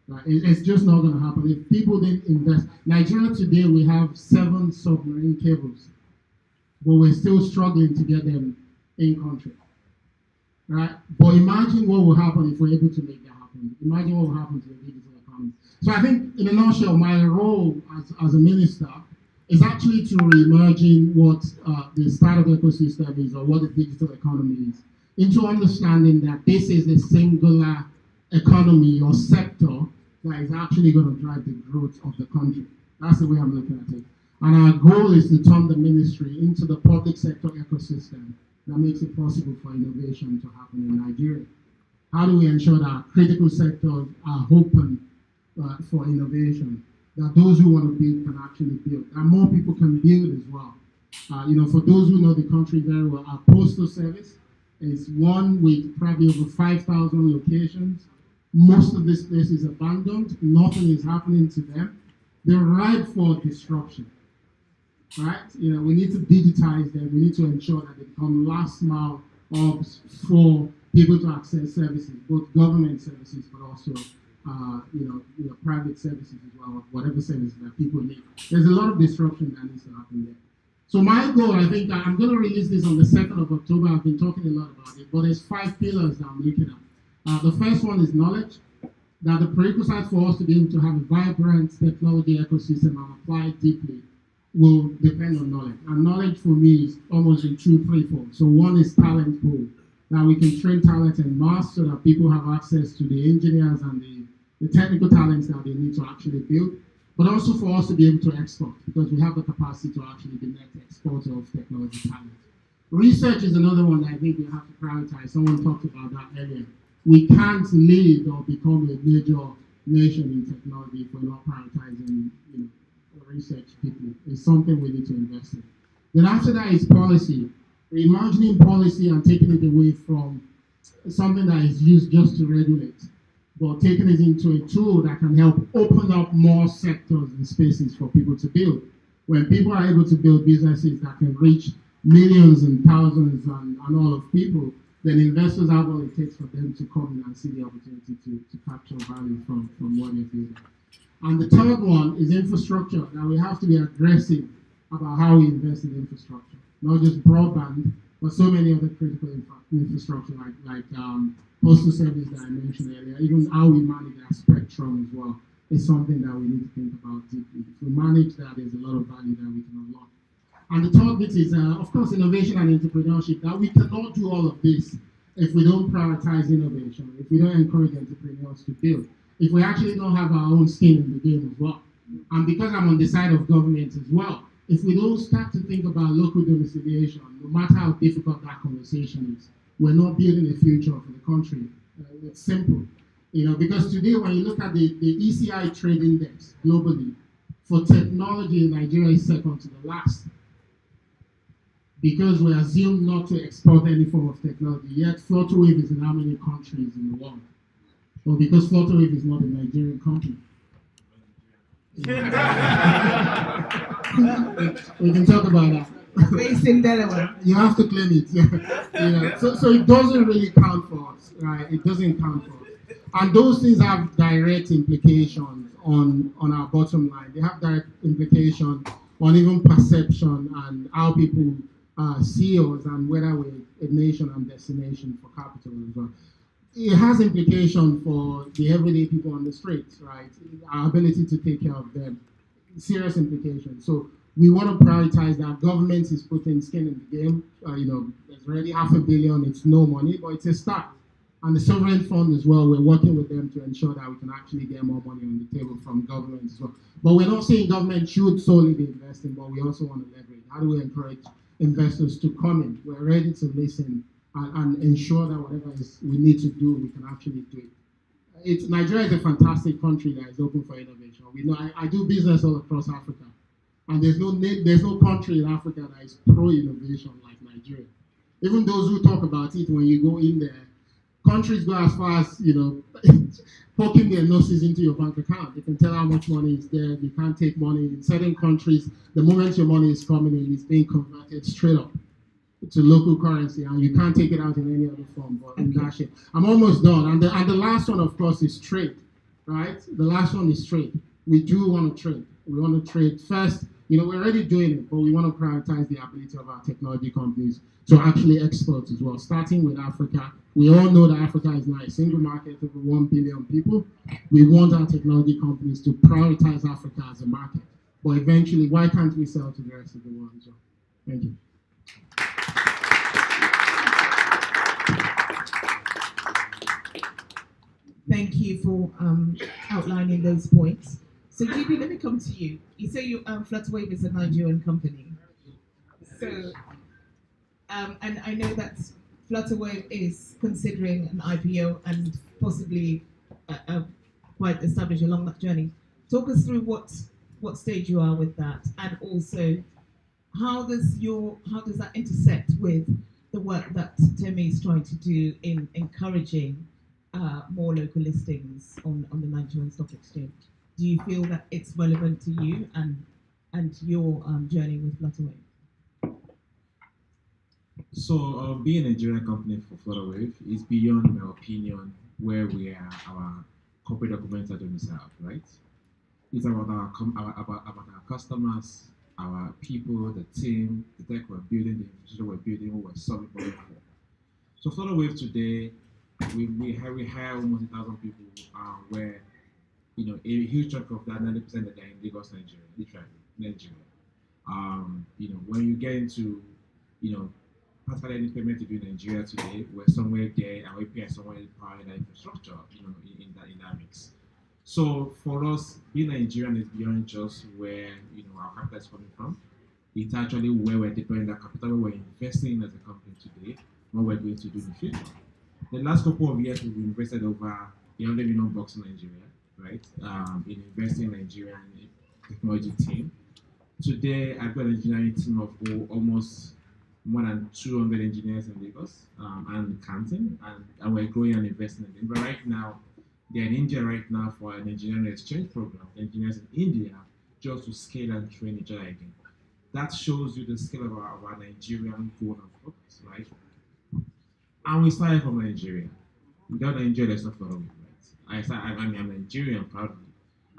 Right? It's just not going to happen. If people didn't invest, Nigeria today, we have 7 submarine cables, but we're still struggling to get them in country. Right? But imagine what will happen if we're able to make that happen. Imagine what will happen to the digital economy. So I think, in a nutshell, my role as a minister is actually to re-emerging what the startup ecosystem is, or what the digital economy is, into understanding that this is the singular economy or sector that is actually going to drive the growth of the country. That's the way I'm looking at it. And our goal is to turn the ministry into the public sector ecosystem that makes it possible for innovation to happen in Nigeria. How do we ensure that our critical sectors are open for innovation, that those who want to build can actually build, and more people can build as well. You know, for those who know the country very well, our postal service is one with probably over 5,000 locations. Most of this place is abandoned. Nothing is happening to them. They're ripe for disruption, right? You know, we need to digitize them. We need to ensure that they become last mile hubs for people to access services, both government services, but also you know, private services as well, whatever services that people need. There's a lot of disruption that needs to happen there. So my goal, I think, I'm going to release this on the 2nd of October. I've been talking a lot about it, but there's 5 pillars that I'm looking at. The first one is knowledge, that the prerequisite for us to be able to have a vibrant technology ecosystem and apply it deeply will depend on knowledge. And knowledge for me is almost in 2-3-fold. So one is talent pool, that we can train talent en masse so that people have access to the engineers and the technical talents that they need to actually build, but also for us to be able to export, because we have the capacity to actually be net exporter of technology talent. Research is another one that I think we have to prioritize. Someone talked about that earlier. We can't lead or become a major nation in technology if we're not prioritizing, you know, research deeply. It's something we need to invest in. Then after that is policy. Reimagining policy and taking it away from something that is used just to regulate, but taking it into a tool that can help open up more sectors and spaces for people to build. When people are able to build businesses that can reach millions and thousands and all of people, then investors have all it takes for them to come in and see the opportunity to capture value from what they're building. And the third one is infrastructure. Now we have to be aggressive about how we invest in infrastructure, not just broadband, but so many other critical infrastructure like postal service that I mentioned earlier. Even how we manage our spectrum as well is something that we need to think about deeply. If we manage that, there's a lot of value that we can unlock. And the third bit is, of course, innovation and entrepreneurship. That we cannot do all of this if we don't prioritize innovation, if we don't encourage entrepreneurs to build, if we actually don't have our own skin in the game as well. And because I'm on the side of government as well, if we don't start to think about local domiciliation, no matter how difficult that conversation is, we're not building a future for the country. It's simple. You know, because today when you look at the ECI trade index globally, for technology, Nigeria is second to the last. Because we assume not to export any form of technology, yet Flutterwave is in how many countries in the world? Well, because Flutterwave is not a Nigerian company. We can talk about that. Based in Delaware. You have to claim it. So it doesn't really count for us, right? It doesn't count for us. And those things have direct implications on our bottom line. They have direct implications on even perception and how people see us and whether we're a nation and destination for capital as well. It has implications for the everyday people on the streets, right? Our ability to take care of them. Serious implications. So we want to prioritize that. Government is putting skin in the game. There's already $500 million. It's no money, but it's a start. And the sovereign fund as well, we're working with them to ensure that we can actually get more money on the table from government as well. But we're not saying government should solely be investing, but we also want to leverage. How do we encourage investors to come in? We're ready to listen and ensure that whatever we need to do, we can actually do it. Nigeria is a fantastic country that is open for innovation. We know I do business all across Africa, and there's no country in Africa that is pro-innovation like Nigeria. Even those who talk about it, when you go in there, countries go as far as poking their noses into your bank account. They can tell how much money is there. They can't take money. In certain countries, the moment your money is coming in, it's being converted straight up to local currency, and you can't take it out in any other form. But in that shape, I'm almost done. And the last one, of course, is trade. Right? The last one is trade. We do want to trade. We want to trade first. We're already doing it, but we want to prioritize the ability of our technology companies to actually export as well, starting with Africa. We all know that Africa is not a single market, over 1 billion people. We want our technology companies to prioritize Africa as a market. But eventually, why can't we sell to the rest of the world as well? Thank you. Thank you for outlining those points. So, GB, let me come to you. You say Flutterwave is a Nigerian company. So, and I know that Flutterwave is considering an IPO and possibly quite established along that journey. Talk us through what stage you are with that, and also how does that intersect with the work that Temi is trying to do in encouraging more local listings on the Nigerian Stock Exchange? Do you feel that it's relevant to you and your journey with Flutterwave? So, being a Nigerian company for Flutterwave is beyond my opinion where our corporate documents are domiciled, right? It's about our customers, our people, the team, the tech we're building, the infrastructure we're building, what we're solving for. So, Flutterwave today, we hire almost 1,000 people, where a huge chunk of that, 90% that they're in Lagos, Nigeria, literally Nigeria. When you get into, particularly any payment to do in Nigeria today, we're somewhere there, our API is somewhere powering that infrastructure, in that mix. So for us, being Nigerian is beyond just where our capital is coming from. It's actually where we're deploying that capital, where we're investing as a company today, what we're going to do in the future. The last couple of years, we've invested over $100 million in Nigeria, right? In investing in Nigerian technology team. Today, I've got an engineering team of almost more than 200 engineers in Lagos and counting, and we're growing and investing in them. But right now, they're in India right now for an engineering exchange program. Engineers in India just to scale and train each other again. That shows you the scale of our Nigerian goal and focus, right? And we started from Nigeria. Without Nigeria, there's not Flutterwave, right? I'm Nigerian proudly.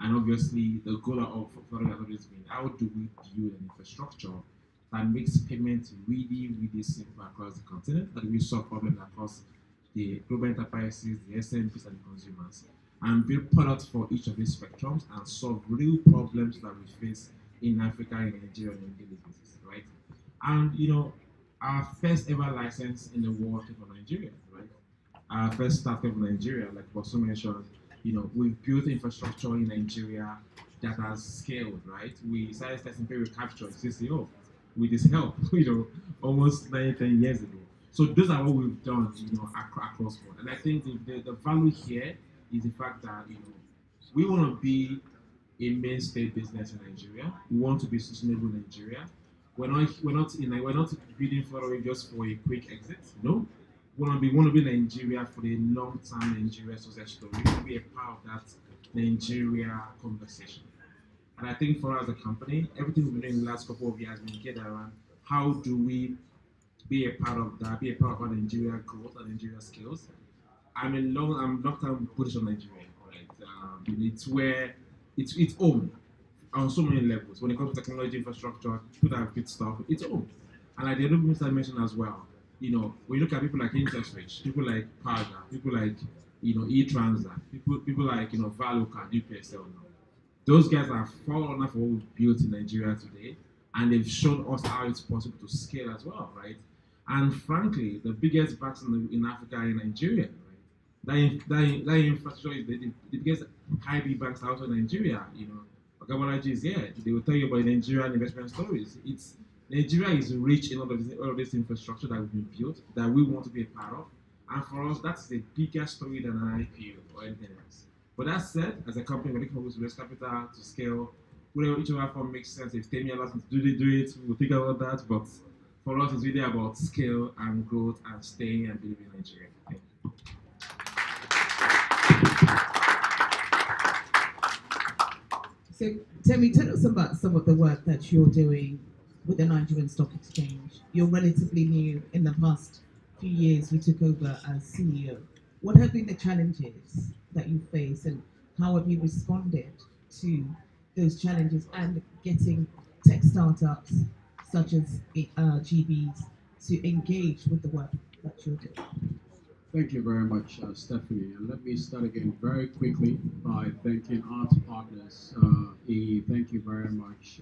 And obviously, the goal of Flutterwave has always been, how do we build an infrastructure that makes payments really, really simple across the continent, that we solve problems across the global enterprises, the SMBs, and the consumers, and build products for each of these spectrums and solve real problems that we face in Africa and Nigeria on a daily basis, right? And our first ever license in the world came from Nigeria, right? Our first start came from Nigeria, like Bosun mentioned. We've built infrastructure in Nigeria that has scaled, right? We started testing pay recapture, CCO, with his help, almost 10 years ago. So those are what we've done, across board. And I think the value here is the fact that, we want to be a mainstay business in Nigeria. We want to be sustainable in Nigeria. We're not building Flutterwave just for a quick exit. No, we want to be Nigeria for the long-term Nigeria success story. We want to be a part of that Nigeria conversation. And I think for us as a company, everything we've been doing in the last couple of years has been geared around how do we be a part of that, be a part of our Nigeria growth and Nigeria skills. I'm long-term bullish on Nigeria, right? It's where it's home on so many levels. When it comes to technology infrastructure, people that have good stuff, it's home. And like the other minister mentioned as well, when you look at people like InterSwitch, people like Paga, people like eTransa, people like Valucard, UPSL now. Those guys are forerunner for what we've built in Nigeria today, and they've shown us how it's possible to scale as well, right? And frankly, the biggest banks in Africa are in Nigeria, right? That infrastructure is the biggest IB banks out of Nigeria. Okabalaji is here. They will tell you about Nigerian investment stories. Nigeria is rich in all of this infrastructure that we've been built that we want to be a part of. And for us, that's the bigger story than an IPO or anything else. But that said, as a company, we're looking for raise capital to scale. Whatever whichever form makes sense. If Temi allows us to do it, we'll think about that. But for us, it's really about scale and growth and staying and believing in Nigeria. Thank you. So, Temi, tell us about some of the work that you're doing with the Nigerian Stock Exchange. You're relatively new. In the past few years, you took over as CEO. What have been the challenges that you face, and how have you responded to those challenges and getting tech startups such as GBs to engage with the work that you're doing? Thank you very much, Stephanie. And let me start again very quickly by thanking our partners. Thank you very much.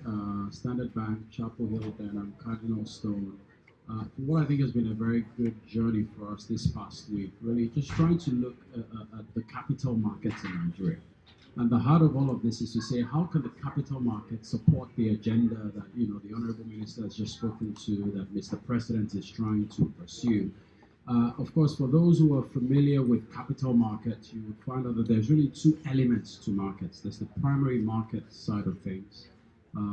Standard Bank, Chapel Hill, and Cardinal Stone. For what I think has been a very good journey for us this past week, really just trying to look at the capital markets in Nigeria. And the heart of all of this is to say, how can the capital market support the agenda that the Honorable Minister has just spoken to, that Mr. President is trying to pursue? Of course, for those who are familiar with capital markets, you will find out that there's really two elements to markets. There's the primary market side of things,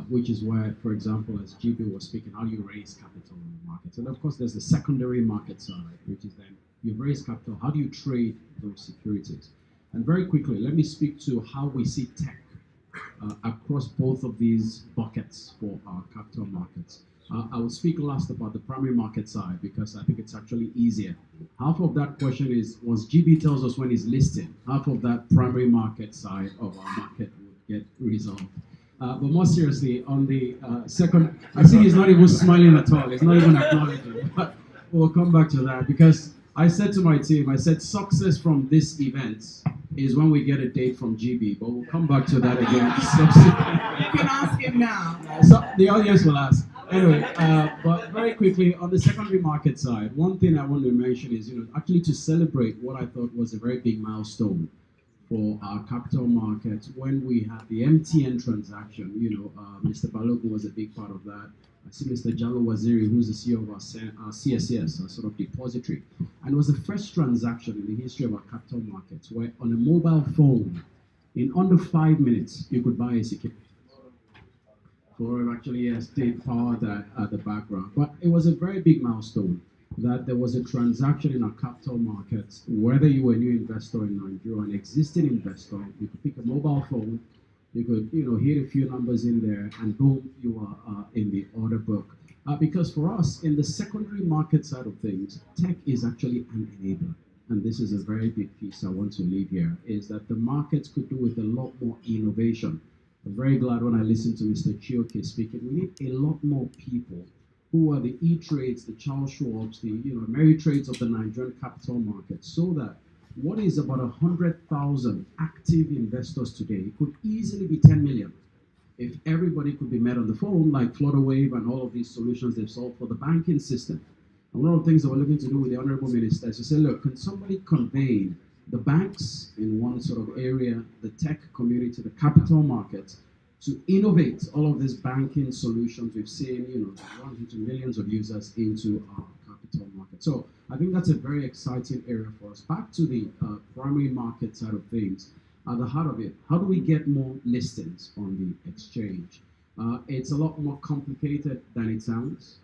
which is where, for example, as GB was speaking, how do you raise capital in the markets? And of course, there's the secondary market side, which is then you've raised capital, how do you trade those securities? And very quickly, let me speak to how we see tech across both of these buckets for our capital markets. I will speak last about the primary market side because I think it's actually easier. Half of that question is, once GB tells us when he's listing, half of that primary market side of our market would get resolved. But more seriously, on the second, I see he's not even smiling at all. He's not even acknowledging. But we'll come back to that because I said to my team, I said success from this event is when we get a date from GB, but we'll come back to that again. You can ask him now. So the audience will ask. Anyway, but very quickly, on the secondary market side, one thing I want to mention is, actually to celebrate what I thought was a very big milestone for our capital market when we had the MTN transaction. Mr. Balogun was a big part of that. I see Mr. Jalo Waziri, who's the CEO of our CSCS, our sort of depository. And it was the first transaction in the history of our capital markets where on a mobile phone, in under 5 minutes, you could buy a security. For actually a state power that at the background. But it was a very big milestone that there was a transaction in our capital markets, whether you were a new investor in Nigeria or an existing investor, you could pick a mobile phone, you could hit a few numbers in there, and boom, you are in the order book. Because for us, in the secondary market side of things, tech is actually an enabler. And this is a very big piece I want to leave here, is that the markets could do with a lot more innovation. I'm very glad when I listened to Mr. Chioke speaking. We need a lot more people who are the E-Trades, the Charles Schwabs, the Ameritrades of the Nigerian capital market, so that what is about 100,000 active investors today could easily be 10 million. If everybody could be met on the phone, like Flutterwave and all of these solutions they've solved for the banking system. And one of the things that we're looking to do with the Honorable Minister is to say, look, can somebody convene the banks in one sort of area, the tech community, the capital markets, to innovate all of these banking solutions we've seen, run into millions of users into our capital market. So I think that's a very exciting area for us. Back to the primary market side of things, at the heart of it, how do we get more listings on the exchange? It's a lot more complicated than it sounds.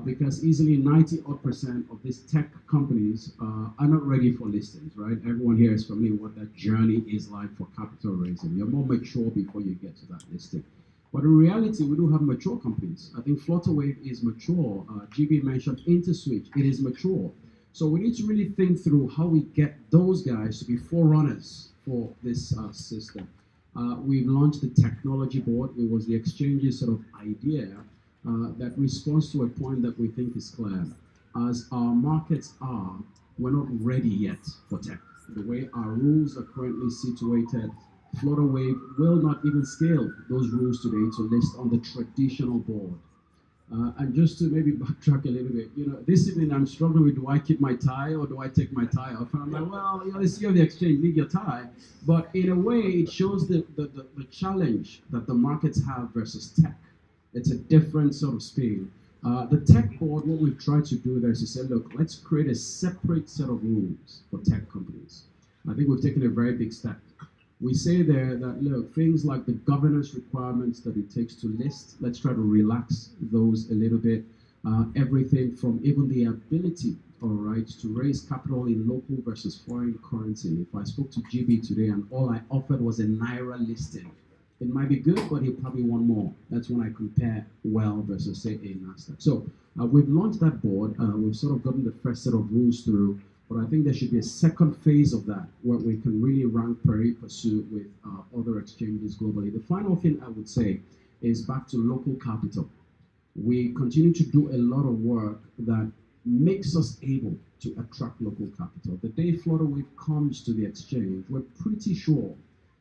Because easily 90% of these tech companies are not ready for listings, right? Everyone here is familiar with what that journey is like for capital raising. You're more mature before you get to that listing. But in reality, we do have mature companies. I think Flutterwave is mature. GB mentioned InterSwitch, it is mature. So we need to really think through how we get those guys to be forerunners for this system. We've launched the technology board. It was the exchange's sort of idea that responds to a point that we think is clear. As our markets are, we're not ready yet for tech. The way our rules are currently situated, Flutterwave will not even scale those rules today to list on the traditional board. And just to maybe backtrack a little bit, this evening I'm struggling with, do I keep my tie or do I take my tie off? And I'm like, well, the CEO of the exchange, leave your tie. But in a way, it shows the challenge that the markets have versus tech. It's a different sort of speed. The tech board, what we've tried to do there is to say, look, let's create a separate set of rules for tech companies. I think we've taken a very big step. We say there that, look, things like the governance requirements that it takes to list, let's try to relax those a little bit. Everything from even the ability, all right, to raise capital in local versus foreign currency. If I spoke to GB today and all I offered was a Naira listing, it might be good, but he'll probably want more. That's when I compare well versus, say, a NASDAQ. So we've launched that board. We've sort of gotten the first set of rules through. But I think there should be a second phase of that where we can really rank pari passu with other exchanges globally. The final thing I would say is back to local capital. We continue to do a lot of work that makes us able to attract local capital. The day Flutterwave comes to the exchange, we're pretty sure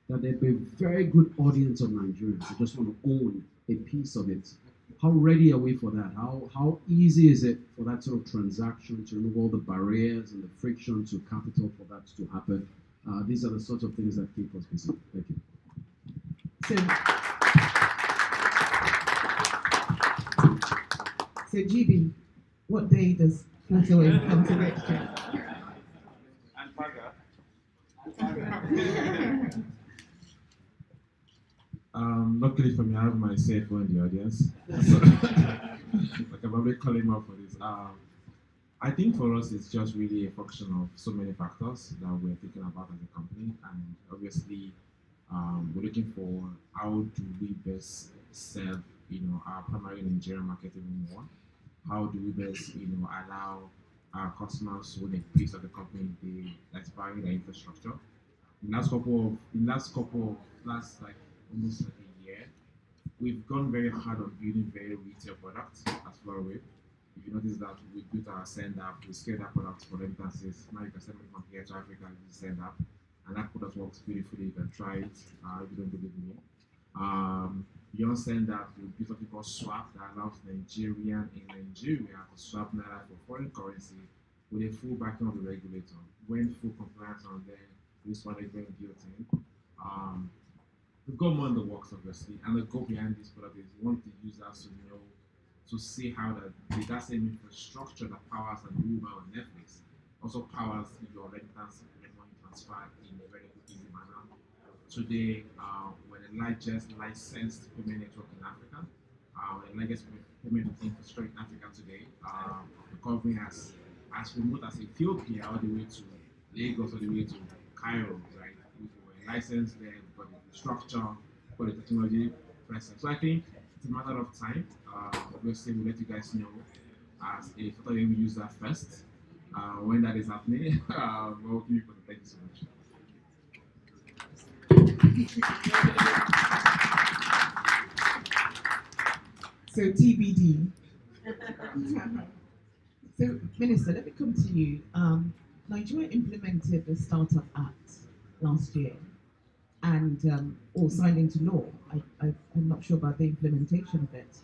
that there'll be a very good audience of Nigerians who just want to own a piece of it. How ready are we for that? How easy is it for that sort of transaction to remove all the barriers and the friction to capital for that to happen? These are the sorts of things that keep us busy. Thank you. So GB, what day does Flutterwave come to the exchange? Luckily for me, I have my CFO in the audience. So, I can probably call him up for this. I think for us, it's just really a function of so many factors that we're thinking about as a company. And obviously, we're looking for how do we best serve, our primary Nigerian market even more? How do we best, allow our customers who own a piece of the company, that's buying the infrastructure? Last almost like a year, we've gone very hard on building very retail products at Flutterwave. If you notice that we built our send app, we scaled that product for remittances. Now you can send money from here to Africa with the send app, and that product works beautifully. You can try it if you don't believe me. Beyond send app, we built something called Swap that allows Nigerian in Nigeria to swap Naira for foreign currency with a full backing of the regulator. When full compliance on there, this one is being built in. We've got more in the works, obviously, and the goal behind this product is we want the users to see how that same infrastructure that powers an Uber or Netflix also powers your rentals and money transfer in a very easy manner. Today, we're the largest licensed payment network in Africa. We're the largest payment infrastructure in Africa today. Covering as remote as Ethiopia all the way to Lagos, all the way to Cairo, right? We're licensed there, we've got the structure, for the technology present. So I think it's a matter of time. Obviously, we'll let you guys know as a Flutterwave user first when that is happening. We'll give you for the thank you so much. So TBD. So Minister, let me come to you. Nigeria implemented the Startup Act last year and or signed into law. I'm not sure about the implementation of it.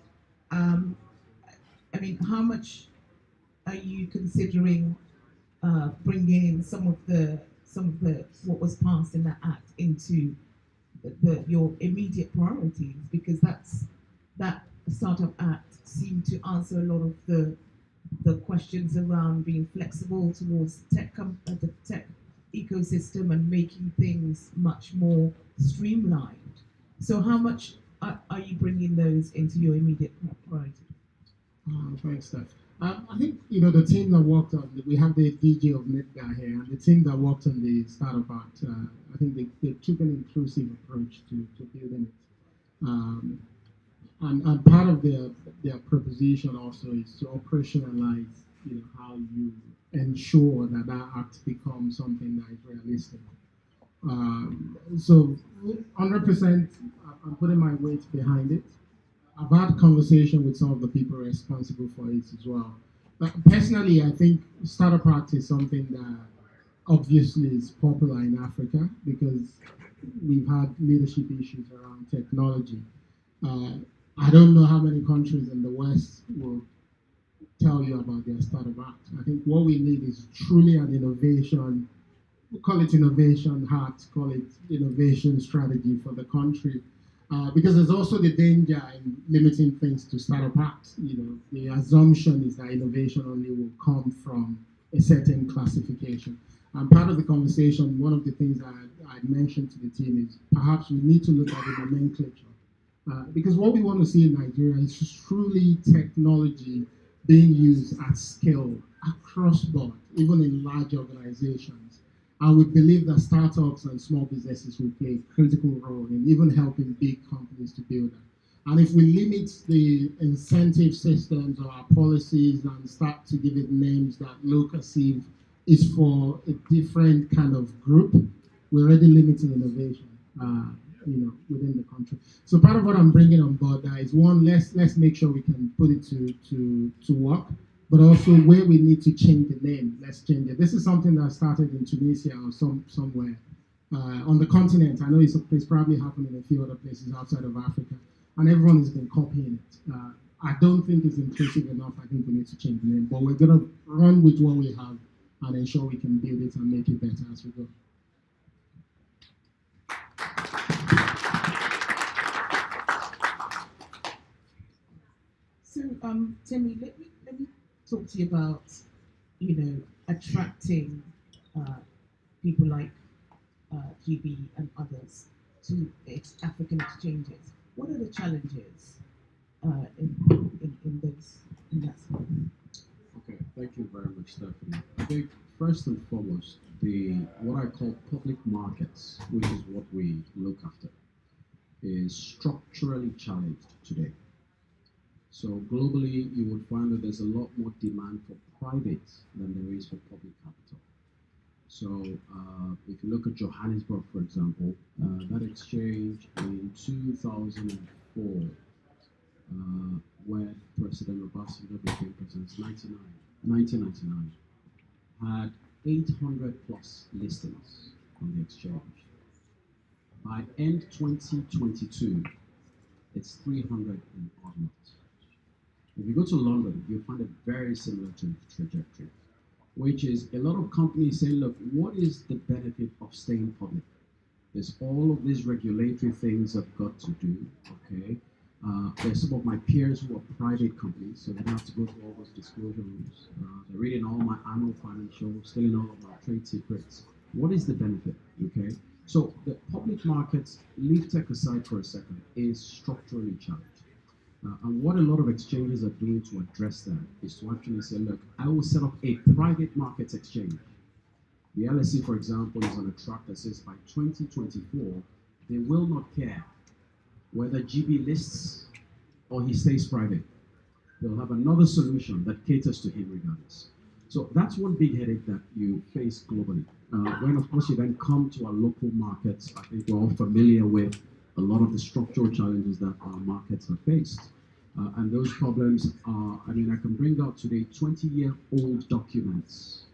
I mean, how much are you considering bringing some of the what was passed in that act into your immediate priorities? Because that Startup Act seemed to answer a lot of the questions around being flexible towards the tech ecosystem and making things much more streamlined. So how much are you bringing those into your immediate priority? Thanks, Steph. I think the team that worked on we have the DJ of NetGuy here, and the team that worked on the Startup Act. I think they took an inclusive approach to building it. And part of their proposition also is to operationalize, how you ensure that that act becomes something that is realistic. So 100%, I'm putting my weight behind it. I've had conversation with some of the people responsible for it as well. But personally, I think Startup Act is something that obviously is popular in Africa because we've had leadership issues around technology. I don't know how many countries in the West will tell you about their Startup Act. I think what we need is truly an innovation, call it innovation hat, call it innovation strategy for the country. Because there's also the danger in limiting things to Startup Act. The assumption is that innovation only will come from a certain classification. And part of the conversation, one of the things I mentioned to the team is perhaps we need to look at the nomenclature. Because what we want to see in Nigeria is just truly technology being used at scale, across board, even in large organizations. And we believe that startups and small businesses will play a critical role in even helping big companies to build that. And if we limit the incentive systems or our policies and start to give it names that look as if it's for a different kind of group, we're already limiting innovation. Within the country. So part of what I'm bringing on board is one, let's make sure we can put it to work, but also where we need to change the name, let's change it. This is something that started in Tunisia or somewhere on the continent. I know it's probably happened in a few other places outside of Africa, and everyone has been copying it. I don't think it's inclusive enough. I think we need to change the name, but we're gonna run with what we have and ensure we can build it and make it better as we go. So, Timmy, let me talk to you about, attracting people like GB and others to African exchanges. What are the challenges in that space? Okay, thank you very much, Stephanie. I think first and foremost, what I call public markets, which is what we look after, is structurally challenged today. So globally, you would find that there's a lot more demand for private than there is for public capital. So if you look at Johannesburg, for example, that exchange in 2004, when President Obasanjo became president, 1999, had 800 plus listings on the exchange. By end 2022, it's 300 and odd not. If you go to London, you'll find a very similar trajectory, which is a lot of companies say, look, what is the benefit of staying public? There's all of these regulatory things I've got to do, okay? There's some of my peers who are private companies, so they don't have to go through all those disclosure rules. They're reading all my annual financials, stealing all of my trade secrets. What is the benefit, okay? So the public markets, leave tech aside for a second, is structurally challenged. And what a lot of exchanges are doing to address that is to actually say, look, I will set up a private markets exchange. The LSE, for example, is on a track that says by 2024, they will not care whether GB lists or he stays private. They'll have another solution that caters to him regardless. So that's one big headache that you face globally. When, of course, you then come to our local markets, I think we're all familiar with a lot of the structural challenges that our markets have faced. And those problems are, I can bring out today 20-year-old documents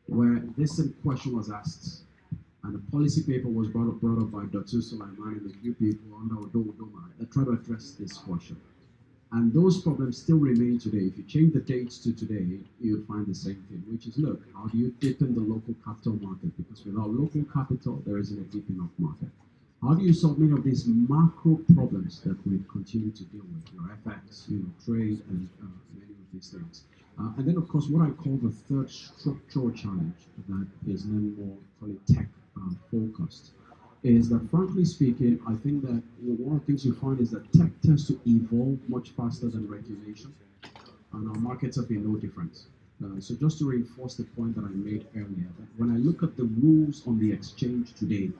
where this question was asked and a policy paper was brought up by Dr. Sulaiman and a few people under Odoma that try to address this question. And those problems still remain today. If you change the dates to today, you'll find the same thing, which is, look, how do you deepen the local capital market? Because without local capital, there isn't a deep enough market. How do you solve many of these macro problems that we continue to deal with, your FX, trade, and many of these things? And then, of course, what I call the third structural challenge that is then more tech focused is that, frankly speaking, I think that one of the things you find is that tech tends to evolve much faster than regulation, and our markets have been no different. So just to reinforce the point that I made earlier, that when I look at the rules on the exchange today,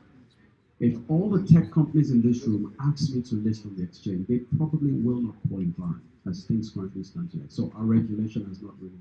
If all the tech companies in this room ask me to list on the exchange, they probably will not qualify as things currently stand today. So our regulation has not really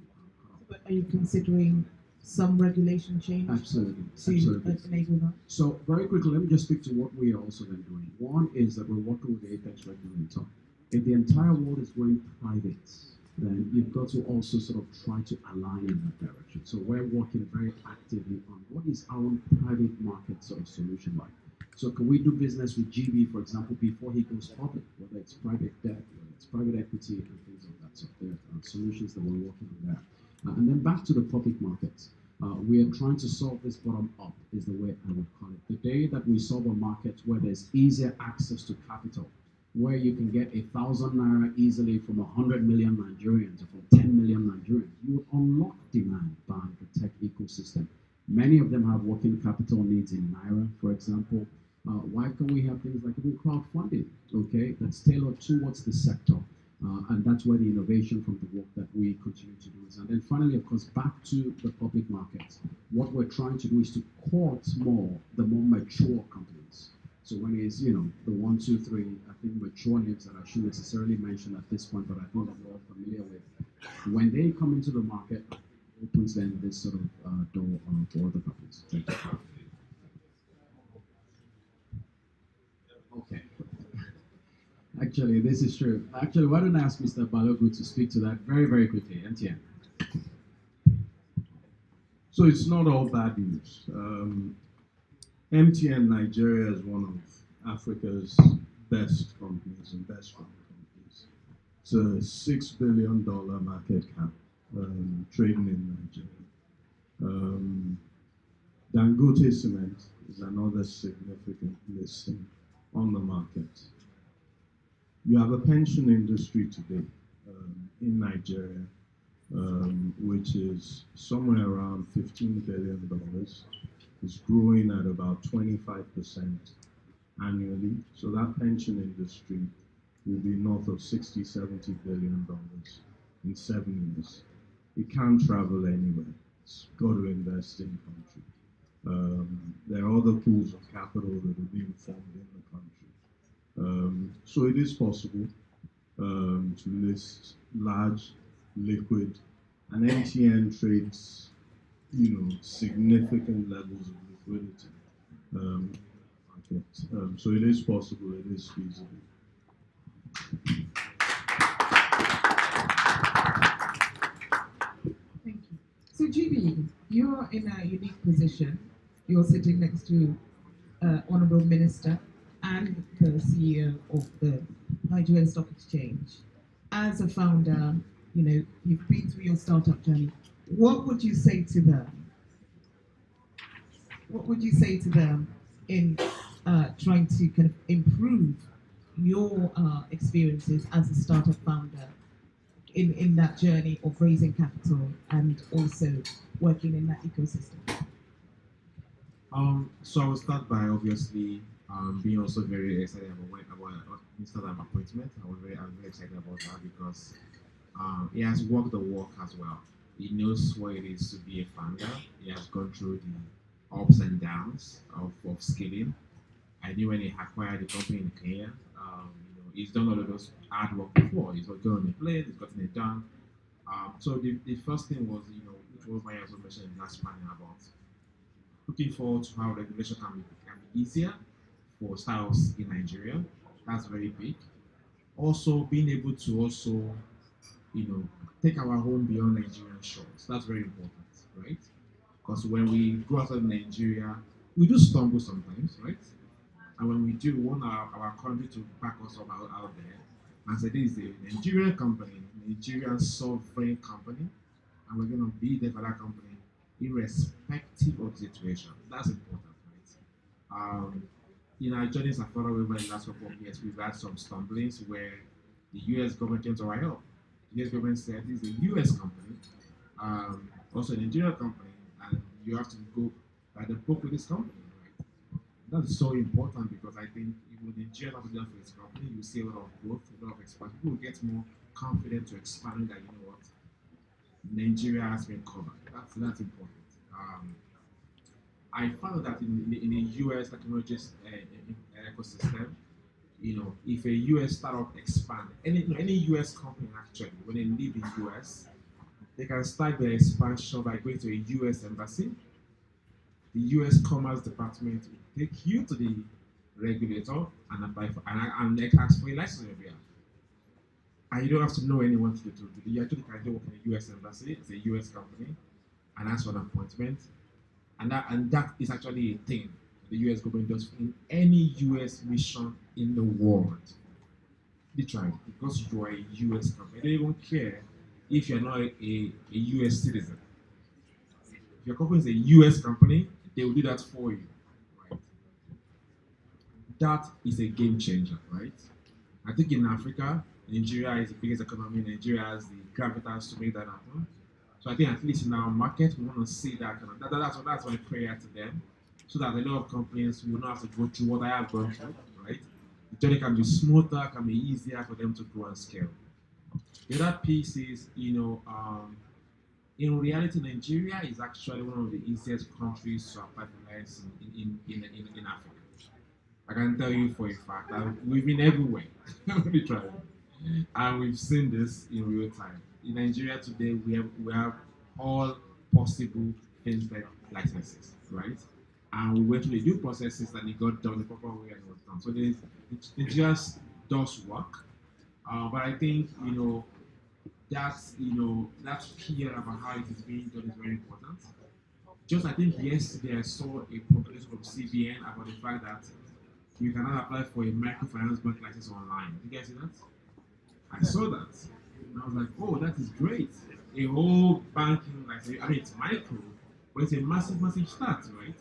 But are you considering some regulation change absolutely, to absolutely. enable that? So very quickly, let me just speak to what we are also then doing. One is that we're working with the apex regulator. If the entire world is going private, then you've got to also sort of try to align in that direction. So we're working very actively on what is our own private market sort of solution like. So can we do business with GB, for example, before he goes public, whether it's private debt, whether it's private equity, and things of that sort. There are solutions that we're working on there. And then back to the public markets. We are trying to solve this bottom up, is the way I would call it. The day that we solve a market where there's easier access to capital, where you can get 1,000 naira easily from 100 million Nigerians or from 10 million Nigerians, you would unlock demand by the tech ecosystem. Many of them have working capital needs in naira, for example. Why can we have things like even crowdfunding, okay, that's tailored towards the sector? And that's where the innovation from the work that we continue to do is. And then finally, of course, back to the public markets. What we're trying to do is to court more the more mature companies. So when it's, the 1, 2, 3, I think mature names that I shouldn't necessarily mention at this point, but I think that we're all familiar with. When they come into the market, it opens then this sort of door for other companies. Thank you. Okay. Actually, this is true. Actually, why don't I ask Mr. Balogu to speak to that very, very quickly? MTN. So it's not all bad news. MTN Nigeria is one of Africa's best companies and best run companies. It's a $6 billion market cap, trading in Nigeria. Dangote Cement is another significant listing on the market. You have a pension industry today in Nigeria, which is somewhere around $15 billion. It's growing at about 25% annually. So that pension industry will be north of $60, $70 billion in 7 years. It can't travel anywhere. It's got to invest in the country. There are other pools of capital that are being formed in the country. So it is possible to list large, liquid, and MTN trades, significant levels of liquidity. So it is possible, it is feasible. Thank you. So GB, you're in a unique position. You're sitting next to Honorable Minister and the CEO of the Nigerian Stock Exchange. As a founder, you've been through your startup journey. What would you say to them? What would you say to them in trying to kind of improve your experiences as a startup founder in that journey of raising capital and also working in that ecosystem? So I will start by obviously being also very excited about Mr. Lam appointment. I'm very excited about that because he has walked the walk as well. He knows what it is to be a founder. He has gone through the ups and downs of scaling. I knew when he acquired the company in Kenya, he's done all of those hard work before. He's got on a plane, he's gotten it done. So the first thing was, which was my also mentioned in the last panel about looking forward to how regulation can be easier for startups in Nigeria. That's very big. Also being able to also, take our home beyond Nigerian shores. That's very important, right? Because when we go outside Nigeria, we do stumble sometimes, right? And when we do, we want our country to back us up out there and say this is a Nigerian company, Nigerian sovereign company, and we're going to be there for that company irrespective of the situation. That's important, right? In our journeys as far over the last couple of years, we've had some stumblings where the US government came to our help. The US government said this is a US company, also a Nigerian company, and you have to go by the book with this company, right? That's so important because I think if Nigeria have done for this company, you see a lot of growth, a lot of expansion. People will get more confident to expand that, Nigeria has been covered. That's important. I found that in the US technology ecosystem, if a US startup expand, any US company actually, when they leave the US, they can start their expansion by going to a US embassy. The US Commerce Department will take you to the regulator and apply for and ask for a license every year. And you don't have to know anyone to do it. You actually can work in a US embassy, it's a US company, and ask for an appointment. And that is actually a thing the US government does in any US mission in the world. Literally, because you are a US company. They don't even care if you're not a US citizen. If your company is a US company, they will do that for you. Right? That is a game changer, right? I think in Africa, Nigeria is the biggest economy. Nigeria has the gravitas to make that happen. So I think at least in our market, we want to see that. That's my prayer to them, so that a lot of companies will not have to go through what I have gone through, right? The journey can be smoother, can be easier for them to grow and scale. The other piece is, in reality, Nigeria is actually one of the easiest countries to apply for license in Africa. I can tell you for a fact that we've been everywhere, literally, and we've seen this in real time. In Nigeria today, we have all possible fintech licenses, right? And we went through the due processes and it got done the proper way and it was done. So it just does work, but I think that fear about how it is being done is very important. Just I think yesterday I saw a publication from CBN about the fact that you cannot apply for a microfinance bank license online. Did you guys see that? I saw that. And I was like, oh, that is great. A whole banking license. I mean, it's micro, but it's a massive, massive start, right?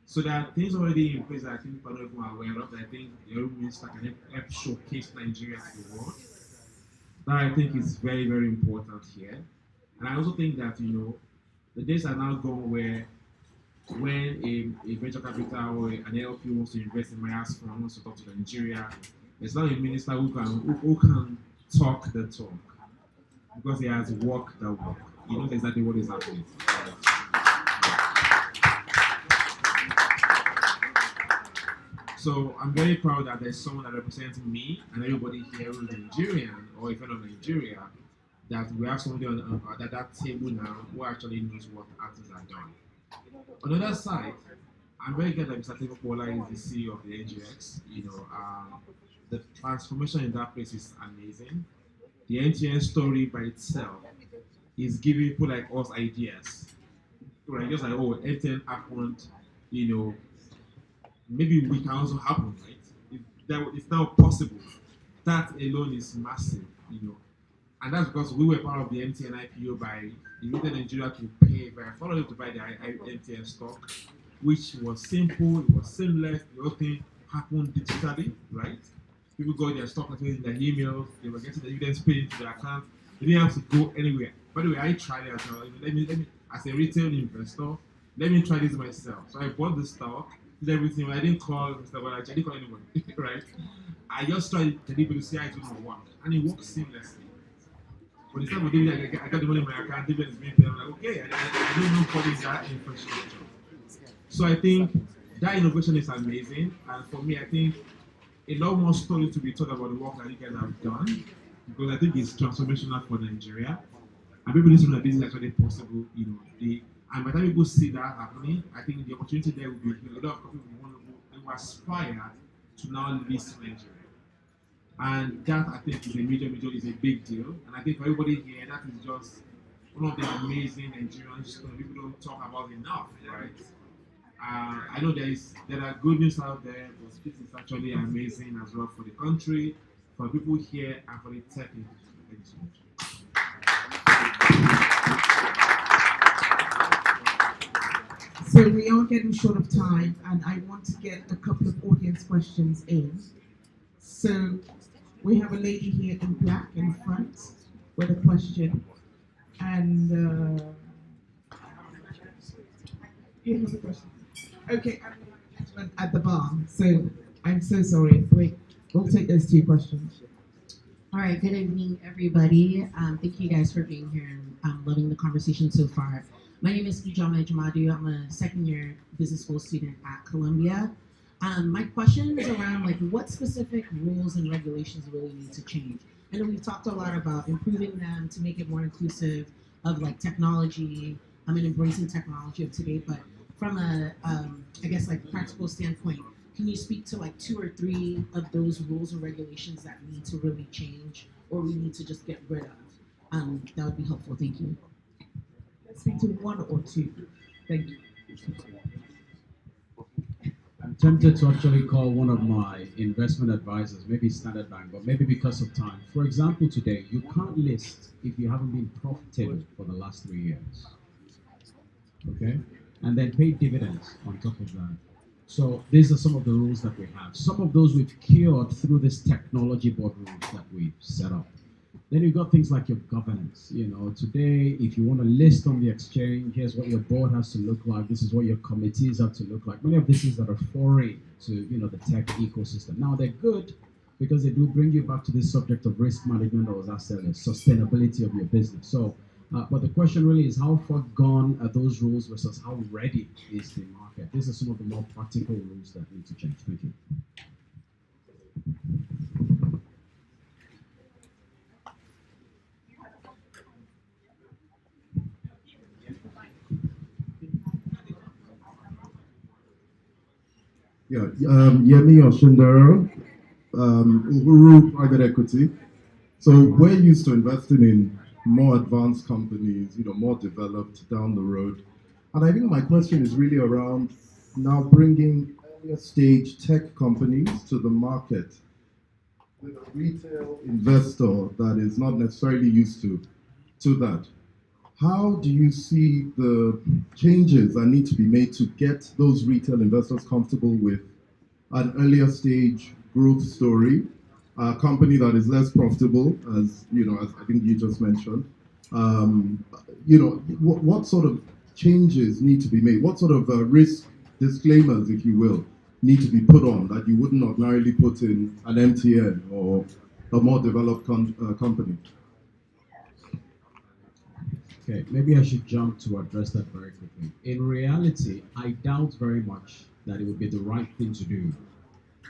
So there are things already in place that I think people are not even aware of. That I think the European Minister can help showcase Nigeria to the world. That I think is very, very important here. And I also think that, the days are now gone where when a venture capital or an LP wants to invest in Maya's fund, wants to talk to Nigeria, there's not a minister who can talk the talk, because he has walked the walk. He knows exactly what is happening. So I'm very proud that there's someone that represents me and everybody here who is Nigerian or a friend of Nigeria, that we have somebody on that table now who actually knows what actors are done. On the other side, I'm very glad that Mr. Tegopola is the CEO of the NGX. The transformation in that place is amazing. The NTN story by itself is giving people like us ideas. Right? Just like, oh, NTN happened, maybe we can also happen, right? It's now possible. That alone is massive, And that's because we were part of the MTN IPO by inviting Nigeria to pay, by following to buy the MTN stock, which was simple, it was seamless, the whole thing happened digitally, right? People got their stock in their emails, they were getting the dividends paid into their account, they didn't have to go anywhere. By the way, I tried it as well. Let me, as a retail investor, let me try this myself. So I bought the stock, did everything. I didn't call Mr. Balaji, I didn't call anyone, right? I just tried to deliver to see how it would work, and it worked seamlessly. But instead of doing that, I got the money in my account, dividends being paid. I'm like, okay, I don't know what is that infrastructure. So I think that innovation is amazing, and for me, I think a lot more stories to be told about the work that you guys have done, because I think it's transformational for Nigeria, and people need to know that this is actually possible. And by the time people see that happening, I think the opportunity there will be a lot of people who aspire to now list Nigeria. And that, I think, is a big deal. And I think for everybody here, that is just one of the amazing Nigerian stories people don't talk about enough, right? I know there are good news out there, but this is actually amazing as well for the country, for people here, and for the tech industry. Thank you so much. So we are getting short of time, and I want to get a couple of audience questions in. So we have a lady here in black in front with a question, and you have a question. Okay, and we have a gentleman at the bar. So I'm so sorry. We'll take those two questions. All right, good evening, everybody. Thank you guys for being here, and I'm loving the conversation so far. My name is Ijama Jamadu. I'm a second-year business school student at Columbia. My question is around like what specific rules and regulations really need to change. I know we've talked a lot about improving them to make it more inclusive of like technology. I mean, embracing technology of today, but from a, I guess like practical standpoint, can you speak to like 2 or 3 of those rules or regulations that need to really change or we need to just get rid of? That would be helpful. Thank you. Let's speak to 1 or 2. Thank you. I'm tempted to actually call one of my investment advisors, maybe Standard Bank, but maybe because of time. For example, today, you can't list if you haven't been profitable for the last 3 years. Okay? And then pay dividends on top of that. So these are some of the rules that we have. Some of those we've cured through this technology board rules that we've set up. Then you've got things like your governance. You know, today, if you want to list on the exchange, here's what your board has to look like. This is what your committees have to look like. Many of these things that are foreign to, you know, the tech ecosystem. Now, they're good because they do bring you back to this subject of risk management that was asked earlier, sustainability of your business. So, but the question really is how far gone are those rules versus how ready is the market? These are some of the more practical rules that need to change. Thank you. Yeah, Yemi Oshindera, Uhuru Private Equity. So we're used to investing in more advanced companies, you know, more developed down the road. And I think my question is really around now bringing earlier stage tech companies to the market with a retail investor that is not necessarily used to that. How do you see the changes that need to be made to get those retail investors comfortable with an earlier stage growth story, a company that is less profitable, as you know, as I think you just mentioned? You know, what sort of changes need to be made? What sort of risk disclaimers, if you will, need to be put on that you wouldn't ordinarily put in an MTN or a more developed company? Okay, maybe I should jump to address that very quickly. In reality, I doubt very much that it would be the right thing to do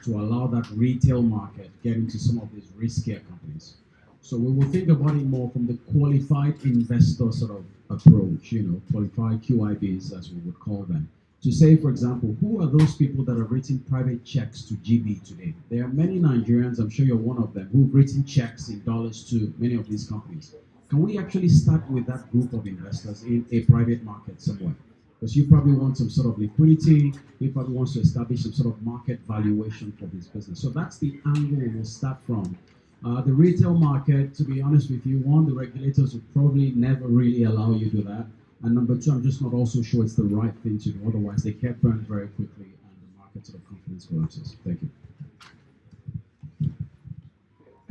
to allow that retail market get into some of these riskier companies. So we will think about it more from the qualified investor sort of approach, you know, qualified QIBs as we would call them. To say, for example, who are those people that have written private checks to GB today? There are many Nigerians, I'm sure you're one of them, who've written checks in dollars to many of these companies. Can we actually start with that group of investors in a private market somewhere? Because you probably want some sort of liquidity, you probably want to establish some sort of market valuation for this business. So that's the angle we'll start from. The retail market, to be honest with you, one, the regulators would probably never really allow you to do that. And number 2, I'm just not also sure it's the right thing to do. Otherwise, they get burned very quickly and the market sort of confidence collapses. Thank you.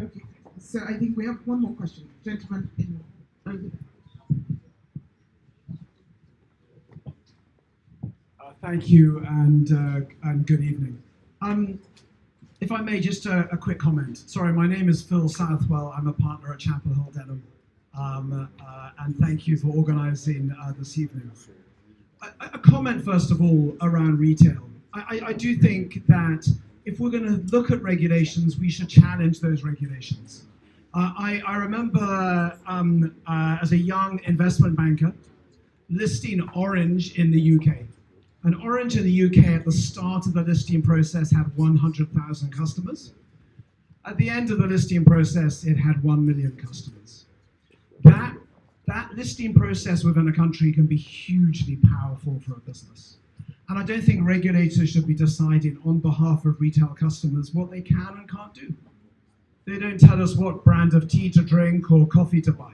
Okay, so I think we have one more question. Gentleman in over there. Thank you and good evening. If I may, just a quick comment. Sorry, my name is Phil Southwell. I'm a partner at Chapel Hill Denham. And thank you for organizing this evening. A comment, first of all, around retail. I do think that if we're going to look at regulations, we should challenge those regulations. I remember as a young investment banker listing Orange in the UK. And Orange in the UK at the start of the listing process had 100,000 customers. At the end of the listing process, it had 1 million customers. That listing process within a country can be hugely powerful for a business. And I don't think regulators should be deciding on behalf of retail customers what they can and can't do. They don't tell us what brand of tea to drink or coffee to buy.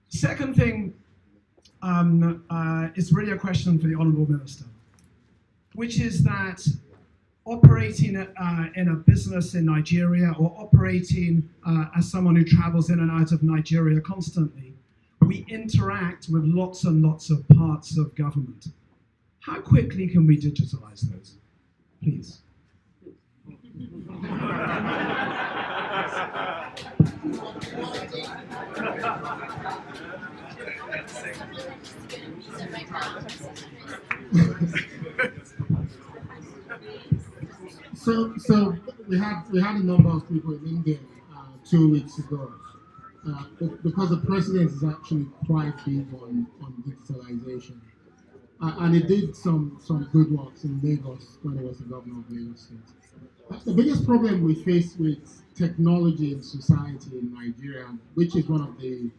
Second thing is really a question for the Honourable Minister, which is that operating in a business in Nigeria or operating as someone who travels in and out of Nigeria constantly, we interact with lots and lots of parts of government. How quickly can we digitalize those, please? So we had a number of people in India 2 weeks ago because the president is actually quite big on digitalization. And he did some good works in Lagos when he was the governor of Lagos State. The biggest problem we face with technology in society in Nigeria, which is one of the,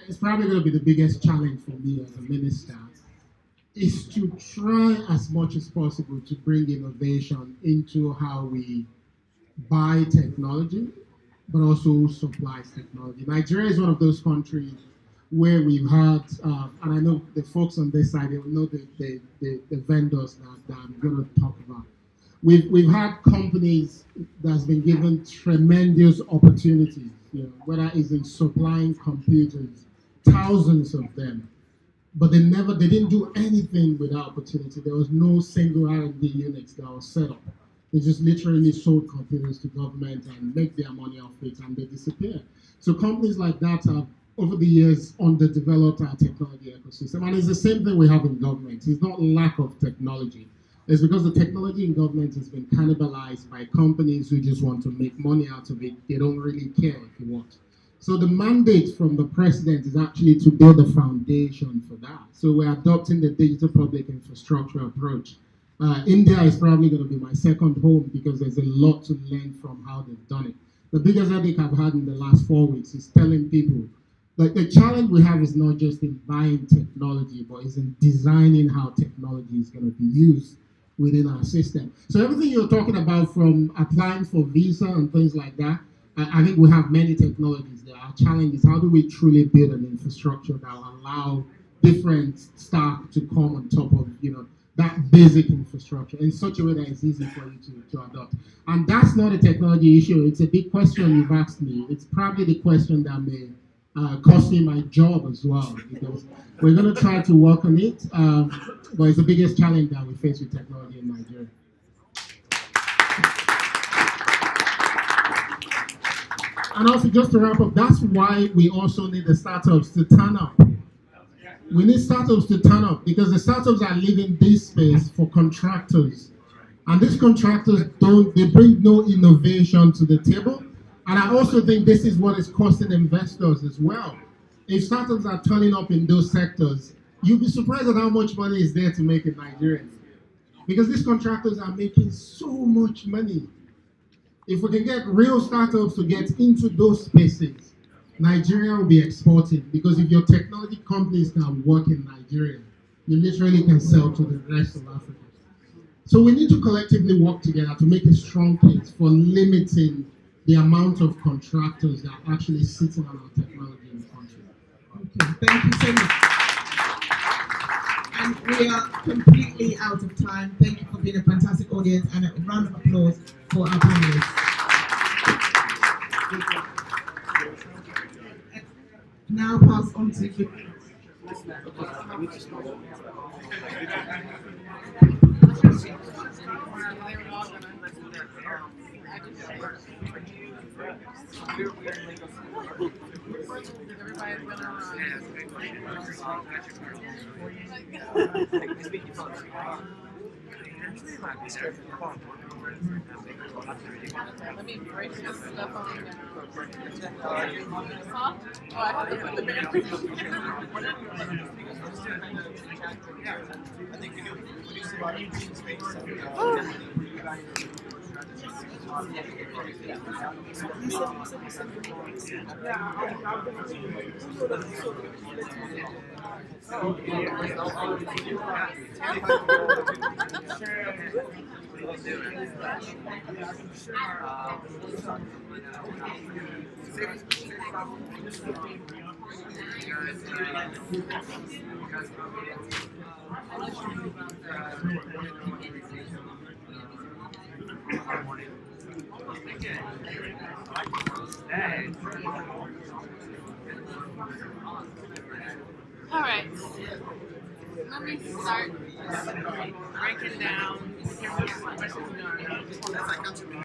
it's probably going to be the biggest challenge for me as a minister, is to try as much as possible to bring innovation into how we buy technology, but also supplies technology. Nigeria is one of those countries where we've had, and I know the folks on this side, they will know the vendors that I'm going to talk about. We've had companies that's been given tremendous opportunities, whether it's in supplying computers, thousands of them, but they didn't do anything without opportunity. There was no single R&D units that was set up. They just literally sold computers to government and make their money off it, and they disappeared. So companies like that have, over the years, underdeveloped our technology ecosystem. And it's the same thing we have in government. It's not lack of technology. It's because the technology in government has been cannibalized by companies who just want to make money out of it. They don't really care if you want. So the mandate from the president is actually to build a foundation for that. So we're adopting the digital public infrastructure approach. India is probably going to be my second home because there's a lot to learn from how they've done it. The biggest headache I've had in the last 4 weeks is telling people that the challenge we have is not just in buying technology, but it's in designing how technology is going to be used within our system. So everything you're talking about, from applying for visa and things like that, I think we have many technologies there. Our challenge is how do we truly build an infrastructure that will allow different staff to come on top of, that basic infrastructure in such a way that it's easy for you to adopt. And that's not a technology issue. It's a big question you've asked me. It's probably the question that may cost me my job as well, because we're going to try to work on it, but it's the biggest challenge that we face with technology in Nigeria. And also, just to wrap up, that's why we also need the startups to turn up. We need startups to turn up because the startups are leaving this space for contractors. And these contractors they bring no innovation to the table. And I also think this is what is costing investors as well. If startups are turning up in those sectors, you'll be surprised at how much money is there to make in Nigeria. Because these contractors are making so much money. If we can get real startups to get into those spaces, Nigeria will be exporting. Because if your technology companies can work in Nigeria, you literally can sell to the rest of Africa. So we need to collectively work together to make a strong case for limiting the amount of contractors that are actually sitting on our technology in the country. Okay, thank you so much. And we are completely out of time. Thank you for being a fantastic audience, and a round of applause for our panelists. Now pass on to Let me break this stuff on huh? Oh, I have to put the banner. All right, let me start breaking down.